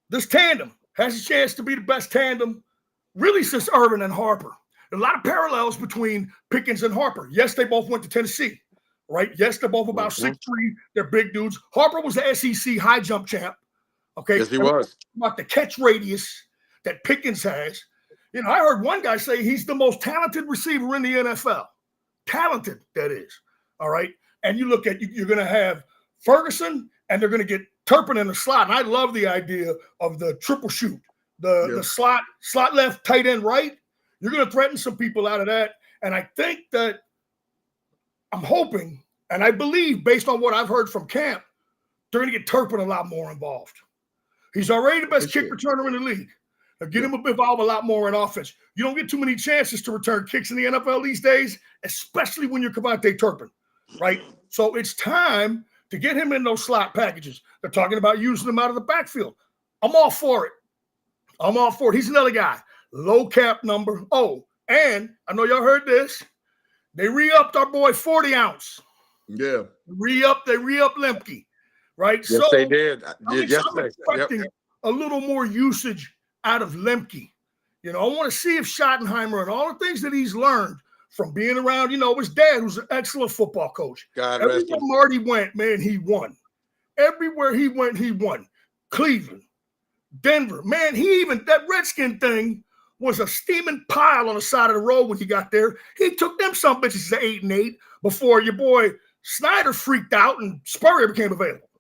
this tandem has a chance to be the best tandem really since Irvin and Harper. A lot of parallels between Pickens and Harper. Yes, they both went to Tennessee, right? Yes, they're both about 6'3". They're big dudes. Harper was the SEC high jump champ. Okay. Yes, he was. About the catch radius that Pickens has. I heard one guy say he's the most talented receiver in the NFL. Talented, that is. All right. And you look at, you're going to have Ferguson, and they're going to get Turpin in the slot. And I love the idea of the triple shoot, the slot left, tight end right. You're going to threaten some people out of that. And I think that I'm hoping, and I believe based on what I've heard from camp, they're going to get Turpin a lot more involved. He's already the best kick returner in the league. Now get him involved a lot more in offense. You don't get too many chances to return kicks in the NFL these days, especially when you're Kevontae Turpin, right? So it's time to get him in those slot packages. They're talking about using him out of the backfield. I'm all for it. He's another guy. Low cap number. Oh, and I know y'all heard this. They re-upped our boy 40 ounce. Yeah. They re-upped Lemke, right? Yes, they did. I'm expecting a little more usage out of Lemke. I want to see if Schottenheimer and all the things that he's learned from being around, his dad, who's an excellent football coach. Everywhere Marty went, man, he won. Everywhere he went, he won. Cleveland, Denver, man, that Redskin thing was a steaming pile on the side of the road when he got there. He took them some bitches to 8-8 before your boy Snyder freaked out and Spurrier became available.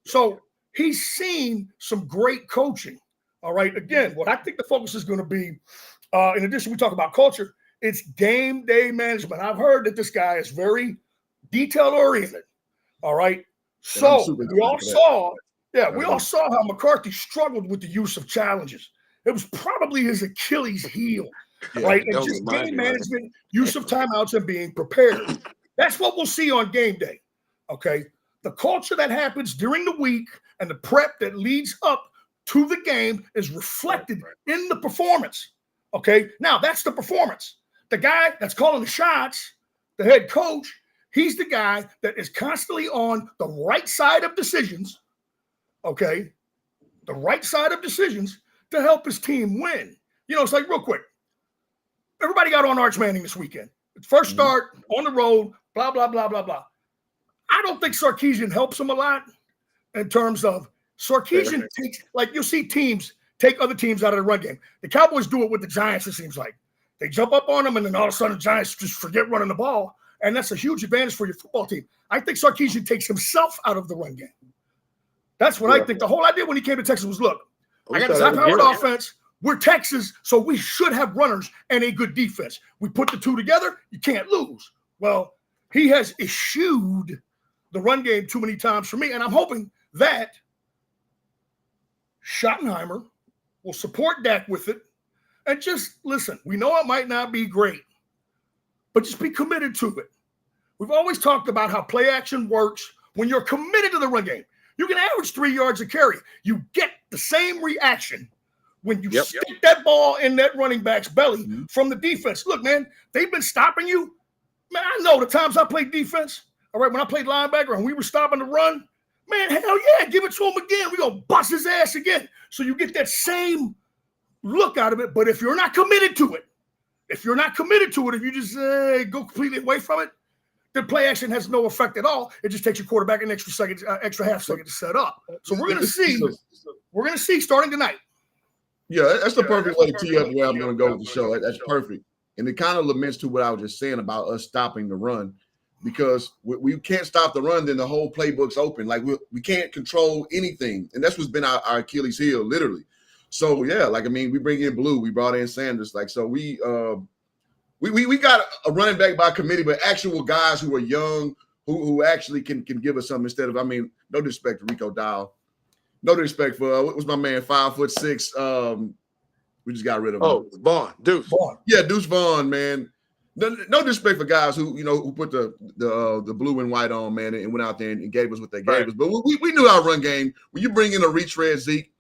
So he's seen some great coaching. All right. Again, what I think the focus is going to be, in addition, we talk about culture, it's game day management. I've heard that this guy is very detail oriented. All right. So we all saw how McCarthy struggled with the use of challenges. It was probably his Achilles heel, right? And just game management, use of timeouts, and being prepared. That's what we'll see on game day, okay? The culture that happens during the week and the prep that leads up to the game is reflected in the performance, okay? Now, that's the performance. The guy that's calling the shots, the head coach, he's the guy that is constantly on the right side of decisions, okay? The right side of decisions to help his team win. It's like real quick. Everybody got on Arch Manning this weekend. First start on the road, blah, blah, blah, blah, blah. I don't think Sarkisian helps him a lot in terms of Sarkisian takes, like, you'll see teams take other teams out of the run game. The Cowboys do it with the Giants, it seems like. They jump up on them, and then all of a sudden the Giants just forget running the ball, and that's a huge advantage for your football team. I think Sarkisian takes himself out of the run game. That's what I think. The whole idea when he came to Texas was, look, I got this high-powered offense. We're Texas, so we should have runners and a good defense. We put the two together, you can't lose. Well, he has eschewed the run game too many times for me, and I'm hoping that Schottenheimer will support Dak with it. And just listen, we know it might not be great, but just be committed to it. We've always talked about how play action works when you're committed to the run game. You can average 3 yards a carry. You get the same reaction when you stick that ball in that running back's belly from the defense. Look, man, they've been stopping you. Man, I know the times I played defense, all right, when I played linebacker and we were stopping the run, man, hell yeah, give it to him again. We're going to bust his ass again. So you get that same look out of it. But if you're not committed to it, if you just go completely away from it, the play action has no effect at all. It just takes your quarterback an extra half second to set up. So we're going to see starting tonight. Yeah, that's the perfect way to tee up where I'm going to go with the show. That's perfect. And it kind of laments to what I was just saying about us stopping the run, because we can't stop the run, then the whole playbook's open. Like we can't control anything. And that's what's been our Achilles heel, literally. So, yeah, like, I mean, we bring in Blue. We brought in Sanders. Like, so we got a running back by committee, but actual guys who are young, who actually can give us something instead of, I mean, no disrespect to Rico Dowell. No disrespect for what was my man, 5'6". We just got rid of him. Oh, Vaughn, Deuce. Vaughn. Yeah, Deuce Vaughn, man. No disrespect for guys who put the blue and white on, man, and went out there and gave us what they gave us. But we knew our run game. When you bring in a retread Zeke,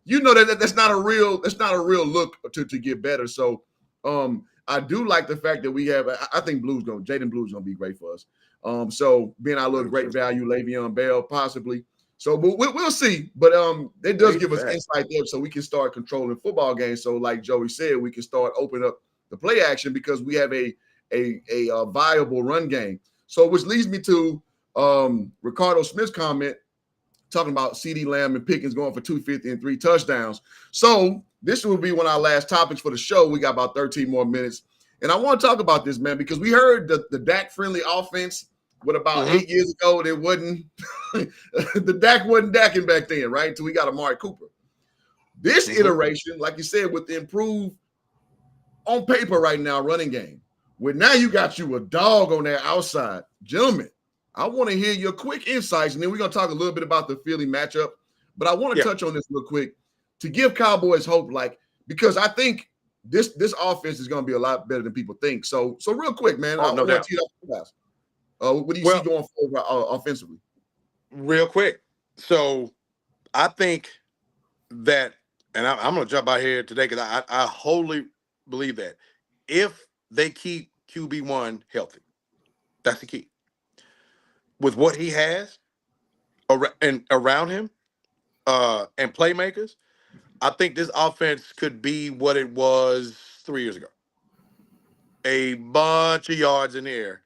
you know that's not a real look to get better. So I do like the fact that we have. I think Jaden Blue's gonna be great for us. So being our little great value, Le'Veon Bell possibly. So we'll see, but it does give us insight there, so we can start controlling football games. So like Joey said, we can start opening up the play action because we have a viable run game. So which leads me to Ricardo Smith's comment talking about CeeDee Lamb and Pickens going for 250 and 3 touchdowns. So this will be one of our last topics for the show. We got about 13 more minutes, and I want to talk about this, man, because we heard the Dak friendly offense. What about 8 years ago? It wasn't the Dak wasn't Daking back then, right? Until we got Amari Cooper. This iteration, like you said, with the improved on paper right now running game, where now you got you a dog on that outside, gentlemen. I want to hear your quick insights, and then we're gonna talk a little bit about the Philly matchup. But I want to touch on this real quick to give Cowboys hope, because I think this offense is gonna be a lot better than people think. So real quick, man. I want to tee up for you guys. What do you see going forward offensively? Real quick. So I think that, and I'm going to jump out here today because I wholly believe that if they keep QB1 healthy, that's the key. With what he has around him and playmakers, I think this offense could be what it was 3 years ago. A bunch of yards in the air.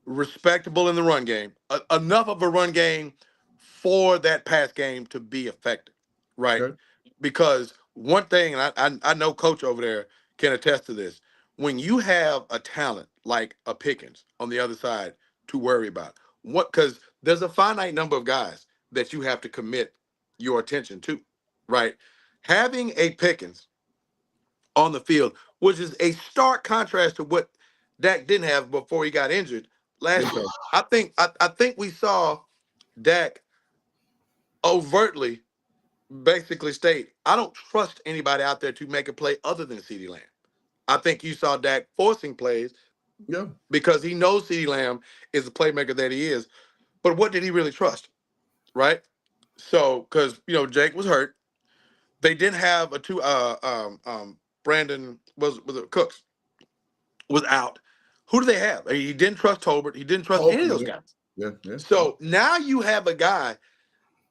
Respectable in the run game, enough of a run game for that pass game to be effective, right? Okay. Because one thing, and I know Coach over there can attest to this, when you have a talent like a Pickens on the other side to worry about, because there's a finite number of guys that you have to commit your attention to, right? Having a Pickens on the field, which is a stark contrast to what Dak didn't have before he got injured last year. I think we saw Dak overtly basically state, I don't trust anybody out there to make a play other than CeeDee Lamb. I think you saw Dak forcing plays because he knows CeeDee Lamb is the playmaker that he is. But what did he really trust, right? So, because, Jake was hurt. They didn't have Brandon was Cooks was out. Who do they have? He didn't trust Tolbert. He didn't trust any of those guys. Yeah. So now you have a guy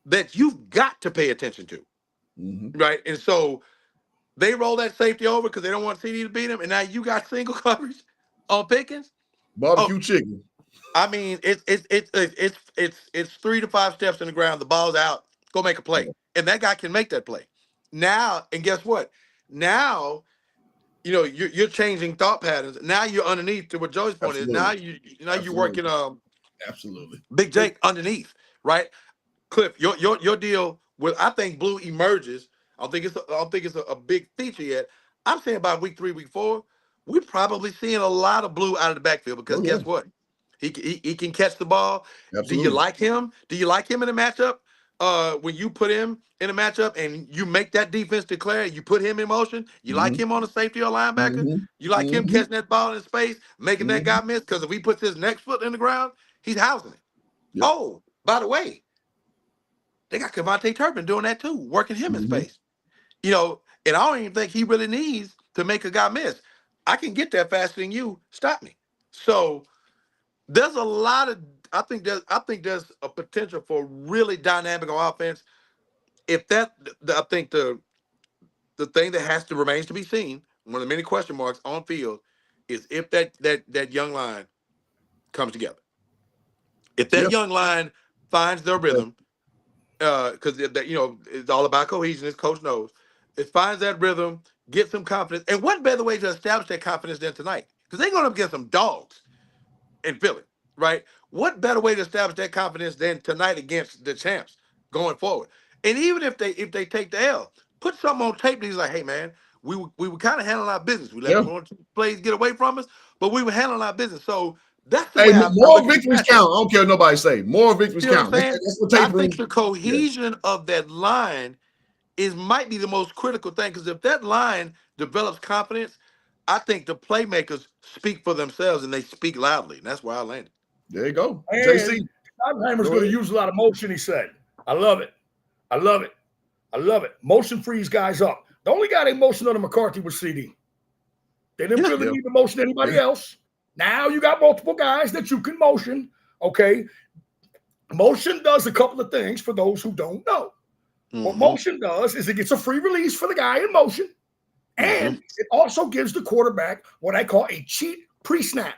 that you've got to pay attention to, right? And so they roll that safety over because they don't want CD to beat him, and now you got single coverage on Pickens. Barbecue chicken. I mean, it's 3 to 5 steps in the ground. The ball's out. go make a play. And that guy can make that play. Now, and guess what? Now, you're changing thought patterns. Now you're underneath to what Joey's point is. Now you're working absolutely Big Jake underneath, right? Cliff, your deal with I think Blue emerges. I don't think it's a big feature yet. I'm saying by week 3, week 4, we're probably seeing a lot of Blue out of the backfield because guess what? He can catch the ball. Absolutely. Do you like him? Do you like him in a matchup? When you put him in a matchup and you make that defense declare, you put him in motion. You like him on a safety or linebacker. You like him catching that ball in space, making that guy miss. Because if he puts his next foot in the ground, he's housing it. Yep. Oh, by the way, they got Kevontae Turpin doing that too, working him in space. And I don't even think he really needs to make a guy miss. I can get there faster than you. Stop me. So there's a lot of I think there's a potential for really dynamic on offense. I think the thing that has to remains to be seen, one of the many question marks on field, is if that young line comes together. If that young line finds their rhythm, because it's all about cohesion, as Coach knows. It finds that rhythm, gets some confidence, and what better way to establish that confidence than tonight? Because they're going to get some dogs in Philly, right? What better way to establish that confidence than tonight against the champs going forward? And even if they take the L, put something on tape. He's like, hey man, we were kind of handling our business. We let one or two plays get away from us, but we were handling our business. So that's the way more victories count. I don't care what nobody say. More victories count. That's what I think the cohesion of that line might be the most critical thing, because if that line develops confidence, I think the playmakers speak for themselves and they speak loudly. And that's where I landed. There you go. And JC. Schottenheimer's going to use a lot of motion, he said. I love it. I love it. I love it. Motion frees guys up. The only guy they motioned under McCarthy was CD. They didn't really need to motion anybody else. Now you got multiple guys that you can motion, okay? Motion does a couple of things for those who don't know. What motion does is it gets a free release for the guy in motion, and it also gives the quarterback what I call a cheat pre-snap.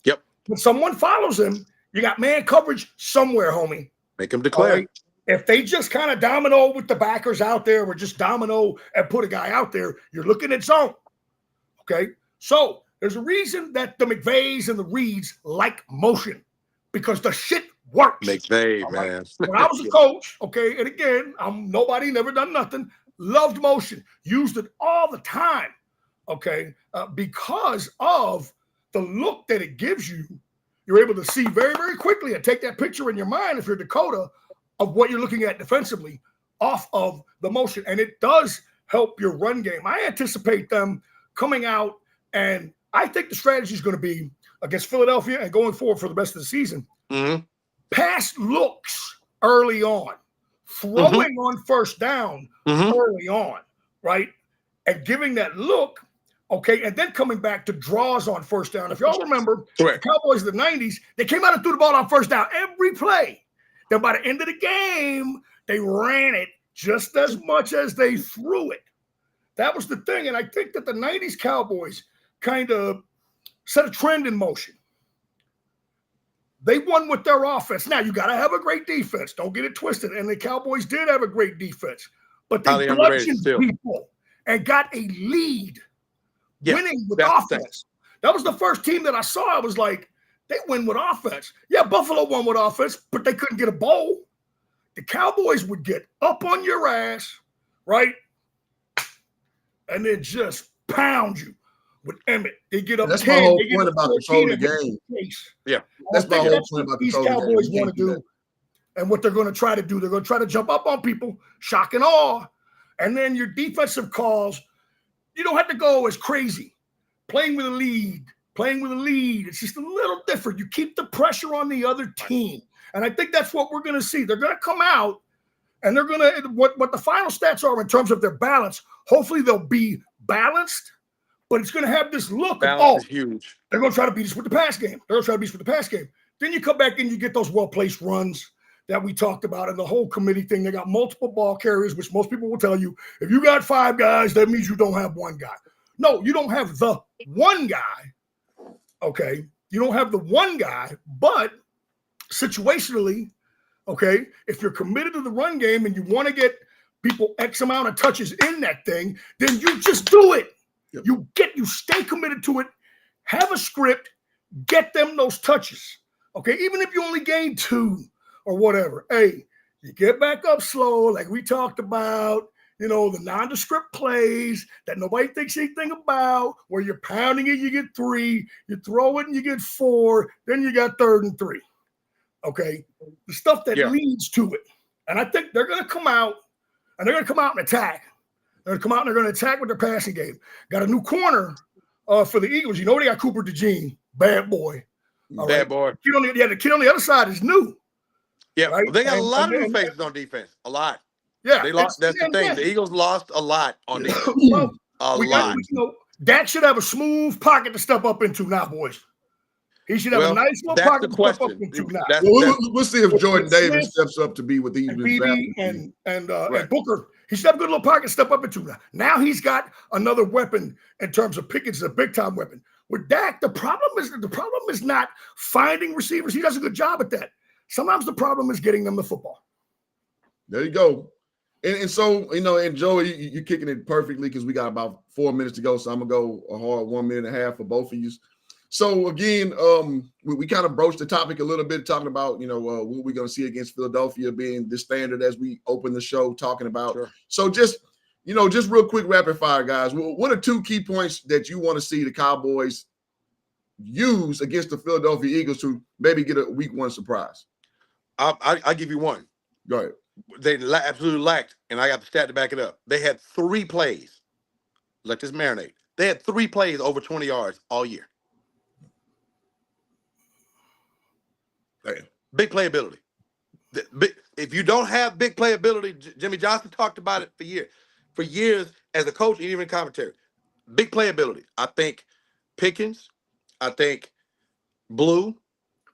Yep. When someone follows him, you got man coverage somewhere, homie. Make him declare. Right? If they just kind of domino with the backers out there, or just domino and put a guy out there, you're looking at zone. Okay? So there's a reason that the McVays and the Reeds like motion, because the shit works. McVay, man. When I was a coach, okay, and again, I'm nobody, never done nothing, loved motion, used it all the time, okay, because of the look that it gives you. You're able to see very, very quickly and take that picture in your mind, if you're Dakota, of what you're looking at defensively off of the motion. And it does help your run game. I anticipate them coming out, and I think the strategy is going to be against Philadelphia and going forward for the rest of the season. Pass looks early on, throwing on first down early on, right? And giving that look, okay, and then coming back to draws on first down. If y'all remember, the Cowboys of the 90s, they came out and threw the ball on first down every play. Then by the end of the game, they ran it just as much as they threw it. That was the thing. And I think that the 90s Cowboys kind of set a trend in motion. They won with their offense. Now, you got to have a great defense. Don't get it twisted. And the Cowboys did have a great defense. But they bludgeoned people and got a lead, winning with offense. That was the first team that I saw. I was like, they win with offense. Yeah, Buffalo won with offense, but they couldn't get a bowl. The Cowboys would get up on your ass, right? And then just pound you. With Emmett, they get up. That's 10, my whole point about controlling the game. Yeah, that's my whole point about these Cowboys want to do, and what they're going to try to do. They're going to try to jump up on people, shock and awe, and then your defensive calls. You don't have to go as crazy. Playing with a lead, it's just a little different. You keep the pressure on the other team, and I think that's what we're going to see. They're going to come out, and they're going to what the final stats are in terms of their balance. Hopefully, they'll be balanced. But it's going to have this look balance is huge. They're going to try to beat us with the pass game. Then you come back and you get those well-placed runs that we talked about, and the whole committee thing. They got multiple ball carriers, which most people will tell you, if you got 5 guys, that means you don't have one guy. No, you don't have the one guy, okay? You don't have the one guy, but situationally, Okay, if you're committed to the run game and you want to get people X amount of touches in that thing, then you just do it. Yep. You stay committed to it. Have a script. Get them those touches. Okay, even if you only gain 2 or whatever. Hey, you get back up slow, like we talked about. You know, the nondescript plays that nobody thinks anything about, where you're pounding it, you get 3, you throw it and you get 4, then you got 3rd and 3. Okay, the stuff that leads to it. And I think they're going to come out and attack. They're going to come out and they're going to attack with their passing game. Got a new corner for the Eagles. You know, they got Cooper DeJean, bad boy. Bad boy. The kid on the other side is new. Yeah, right? They got a lot of new faces on defense. A lot. Yeah, they lost. That's the thing. The Eagles lost a lot on defense. A lot. Dak should have a smooth pocket to step up into now, boys. He should have a nice little pocket to step up into now. We'll see if Jordan Davis steps up to be with the Eagles and Booker. He should have a good little pocket to step up into now. Now he's got another weapon in terms of Pickens, a big time weapon. With Dak, the problem is not finding receivers. He does a good job at that. Sometimes the problem is getting them the football. There you go. And so, you know, and Joey, you're kicking it perfectly because we got about 4 minutes to go. So I'm going to go a hard 1.5 minutes for both of you. So, again, we kind of broached the topic a little bit, talking about, you know, what we're going to see against Philadelphia being the standard as we open the show talking about. Sure. So just real quick rapid fire, guys. What are 2 key points that you want to see the Cowboys use against the Philadelphia Eagles to maybe get a week 1 surprise? I'll give you one. Go ahead. They absolutely lacked, and I got the stat to back it up. They had 3 plays. Let this marinate. They had 3 plays over 20 yards all year. Damn. Big playability. If you don't have big playability, Jimmy Johnson talked about it for years as a coach and even commentary. Big playability. I think Pickens. I think Blue.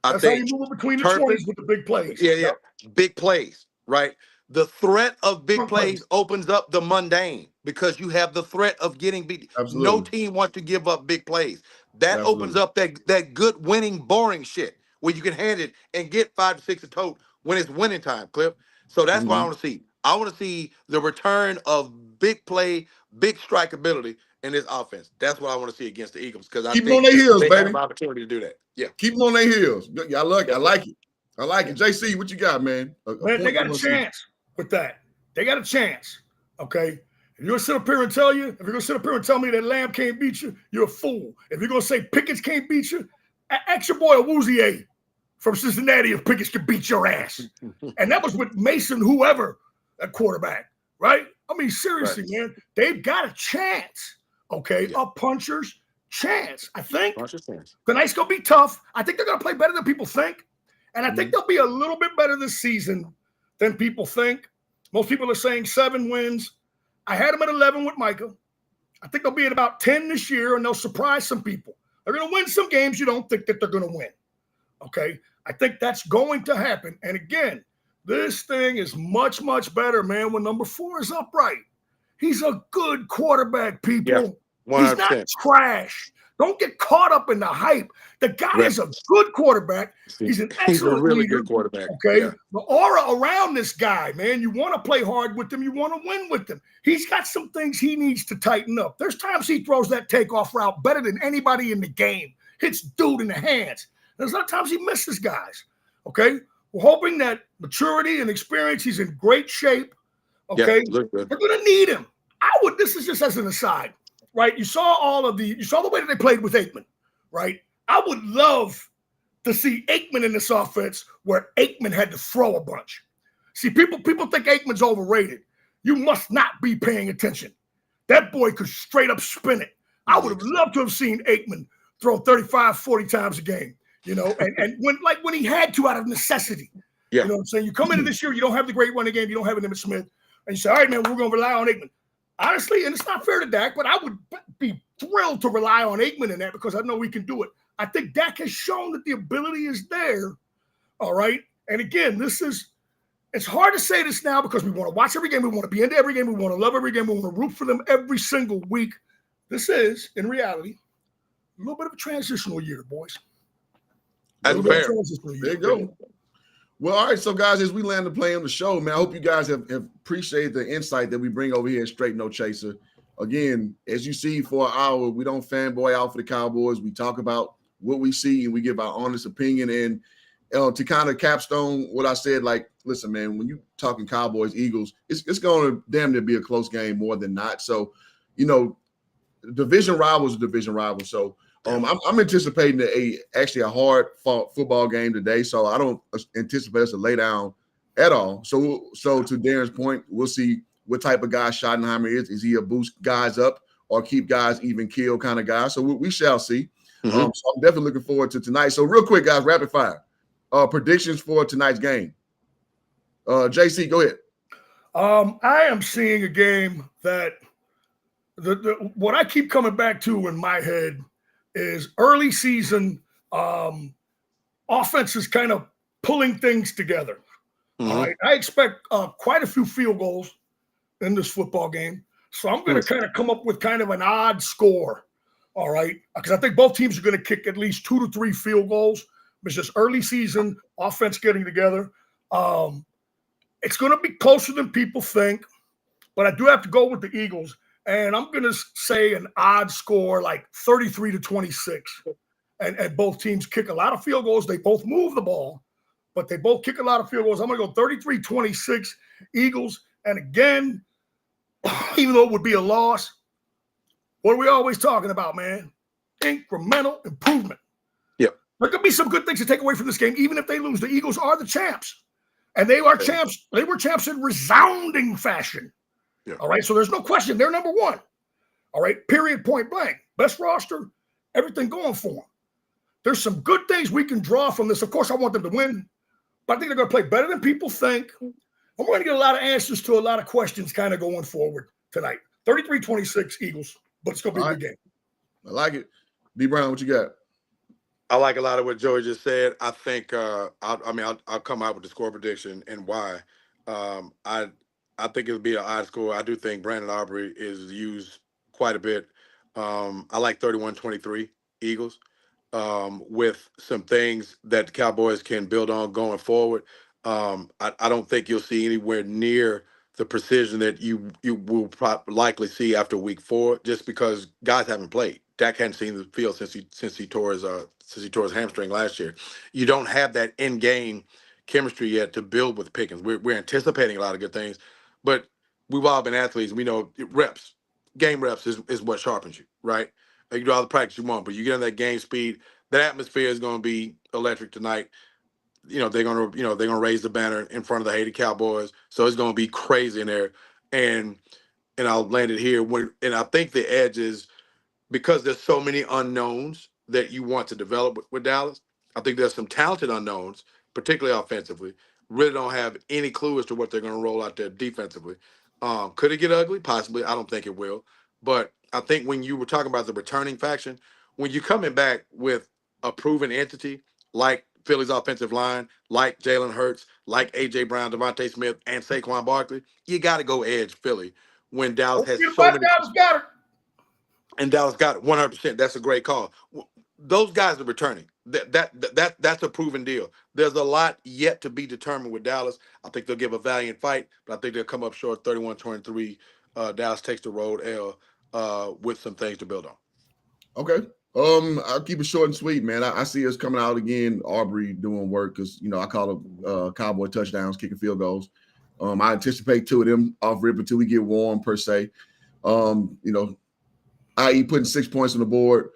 That's how you move between the 20s with the big plays. Yeah. Big plays, right? The threat of big plays opens up the mundane because you have the threat of getting beat. Absolutely. No team wants to give up big plays. That opens up that good winning, boring shit where you can hand it and get 5 to 6 a tote when it's winning time, Cliff. So that's what I want to see. I want to see the return of big play, big strikeability in this offense. That's what I want to see against the Eagles because I think on their heels, they baby. have an opportunity to do that. Yeah. Keep them on their heels. I like it. I like it. JC, what you got, man? Man, they got a chance with that. They got a chance. Okay. If you're gonna sit up here and tell me that Lamb can't beat you, you're a fool. If you're gonna say Pickens can't beat you, ask your boy Awuzie from Cincinnati if Pickens can beat your ass. And that was with Mason, whoever, at quarterback, right? I mean, seriously, man, they've got a chance. Okay, a puncher's chance. I think tonight's gonna be tough. I think they're gonna play better than people think. And I think they'll be a little bit better this season than people think. Most people are saying 7 wins. I had them at 11 with Micah. I think they'll be at about 10 this year, and they'll surprise some people. They're going to win some games you don't think that they're going to win. Okay? I think that's going to happen. And again, this thing is much, much better, man, when number 4 is upright. He's a good quarterback, people. Yeah, he's not trash. Don't get caught up in the hype. The guy is a good quarterback. He's an excellent really leader. Good quarterback. Okay. Yeah. The aura around this guy, man, you want to play hard with him. You want to win with him. He's got some things he needs to tighten up. There's times he throws that takeoff route better than anybody in the game. Hits dude in the hands. There's other times he misses guys. Okay. We're hoping that maturity and experience, he's in great shape. Okay. Yeah, they're going to need him. This is just as an aside. Right, you saw the way that they played with Aikman, right? I would love to see Aikman in this offense where Aikman had to throw a bunch. See, people think Aikman's overrated. You must not be paying attention. That boy could straight up spin it. I would have loved to have seen Aikman throw 35, 40 times a game, you know, and when he had to out of necessity. Yeah. You know what I'm saying? You come into this year, you don't have the great running game, you don't have an Emmitt Smith, and you say, all right, man, we're going to rely on Aikman. Honestly, and it's not fair to Dak, but I would be thrilled to rely on Aikman in that because I know we can do it. I think Dak has shown that the ability is there. All right. And again, it's hard to say this now because we want to watch every game. We want to be into every game. We want to love every game. We want to root for them every single week. This is, in reality, a little bit of a transitional year, boys. That's fair. There you go. Well, all right. So, guys, as we land the plane on the show, man, I hope you guys have appreciated the insight that we bring over here at Straight No Chaser. Again, as you see, for an hour, we don't fanboy out for the Cowboys. We talk about what we see and we give our honest opinion. And to kind of capstone what I said, like, listen, man, when you talking Cowboys, Eagles, it's going to damn near be a close game more than not. So, division rivals, division rivals. So, I'm anticipating actually a hard fought football game today. So I don't anticipate us to lay down at all. So to Darren's point, we'll see what type of guy Schottenheimer is. Is he a boost guys up or keep guys even kill kind of guy? So we shall see. So I'm definitely looking forward to tonight. So real quick, guys, rapid fire. Predictions for tonight's game. JC, go ahead. I am seeing a game that what I keep coming back to in my head is early season offenses kind of pulling things together. All right. I expect quite a few field goals in this football game. So I'm going to kind of come up with kind of an odd score. All right. Because I think both teams are going to kick at least 2 to 3 field goals. It's just early season offense getting together. It's going to be closer than people think, but I do have to go with the Eagles. And I'm going to say an odd score, like 33-26. And both teams kick a lot of field goals. They both move the ball, but they both kick a lot of field goals. I'm going to go 33-26 Eagles. And again, even though it would be a loss, what are we always talking about, man? Incremental improvement. Yep. There could be some good things to take away from this game, even if they lose. The Eagles are the champs. And they are champs. They were champs in resounding fashion. Yeah. All right, so there's no question. They're number one. All right, period, point blank. Best roster, everything going for them. There's some good things we can draw from this. Of course, I want them to win, but I think they're going to play better than people think. And we're going to get a lot of answers to a lot of questions kind of going forward tonight. 33-26 Eagles, but it's going to be a good game. I like it. B. Brown, what you got? I like a lot of what Joey just said. I think I'll come out with the score prediction and why. I think it'll be an odd score. I do think Brandon Aubrey is used quite a bit. I like 31-23 Eagles with some things that the Cowboys can build on going forward. I don't think you'll see anywhere near the precision that you will likely see after week 4, just because guys haven't played. Dak hadn't seen the field since he tore his hamstring last year. You don't have that in-game chemistry yet to build with Pickens. We're anticipating a lot of good things. But we've all been athletes. We know reps, game reps is what sharpens you, right? You do all the practice you want, but you get on that game speed. That atmosphere is going to be electric tonight. They're going to raise the banner in front of the hated Cowboys, so it's going to be crazy in there. And I'll land it here. And I think the edge is because there's so many unknowns that you want to develop with Dallas. I think there's some talented unknowns, particularly offensively. Really don't have any clue as to what they're going to roll out there defensively. Could it get ugly? Possibly. I don't think it will. But I think when you were talking about the returning faction, when you're coming back with a proven entity like Philly's offensive line, like Jalen Hurts, like A.J. Brown, Devontae Smith, and Saquon Barkley, you got to go edge Philly when Dallas has so many. Dallas got it. And Dallas got it 100%. That's a great call. Those guys are returning. That's a proven deal. There's a lot yet to be determined with Dallas. I think they'll give a valiant fight, but I think they'll come up short 31-23. Dallas takes the road L with some things to build on. Okay. I'll keep it short and sweet, man. I see us coming out again, Aubrey doing work because, I call them Cowboy touchdowns, kicking field goals. I anticipate 2 of them off rip until we get warm, per se. I.e. putting 6 points on the board.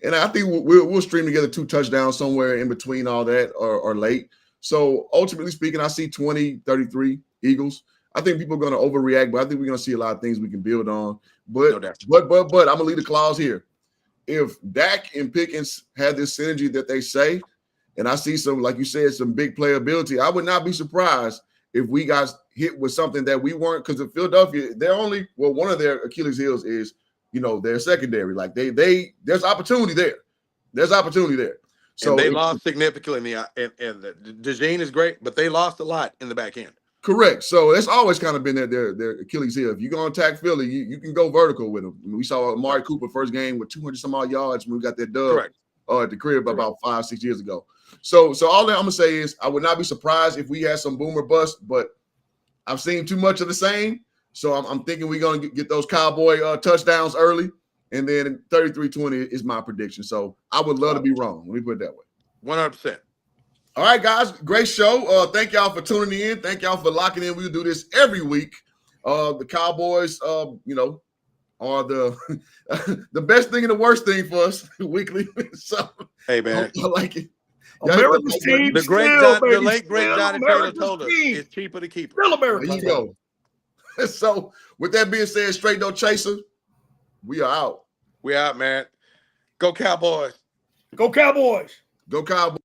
And I think we'll stream together 2 touchdowns somewhere in between all that or late. So ultimately speaking, I see 20-33 Eagles. I think people are going to overreact, but I think we're going to see a lot of things we can build on. But I'm going to leave the clause here. If Dak and Pickens have this synergy that they say, and I see some, like you said, some big playability, I would not be surprised if we got hit with something that we weren't, because in Philadelphia, one of their Achilles heels is, their secondary. Like there's opportunity there. There's opportunity there. So and they lost significantly and DeJean is great, but they lost a lot in the back end. Correct. So it's always kind of been their Achilles heel. If you're going to attack Philly, you can go vertical with them. We saw Amari Cooper first game with 200 some odd yards when we got that dub at the crib about 5-6 years ago. So all that I'm gonna say is I would not be surprised if we had some boomer bust, but I've seen too much of the same. So I'm thinking we're gonna get those Cowboy touchdowns early, and then 33-20 is my prediction. So I would love to be wrong. Let me put it that way. 100%. All right, guys, great show. Thank y'all for tuning in. Thank y'all for locking in. We'll do this every week. The Cowboys, are the the best thing and the worst thing for us weekly. So hey, man, I like it. America's team. The late great Johnny Taylor told us it's cheaper to keep it. Still America. There you go. So with that being said, straight no chaser. We are out. We out, man. Go Cowboys. Go Cowboys. Go Cowboys.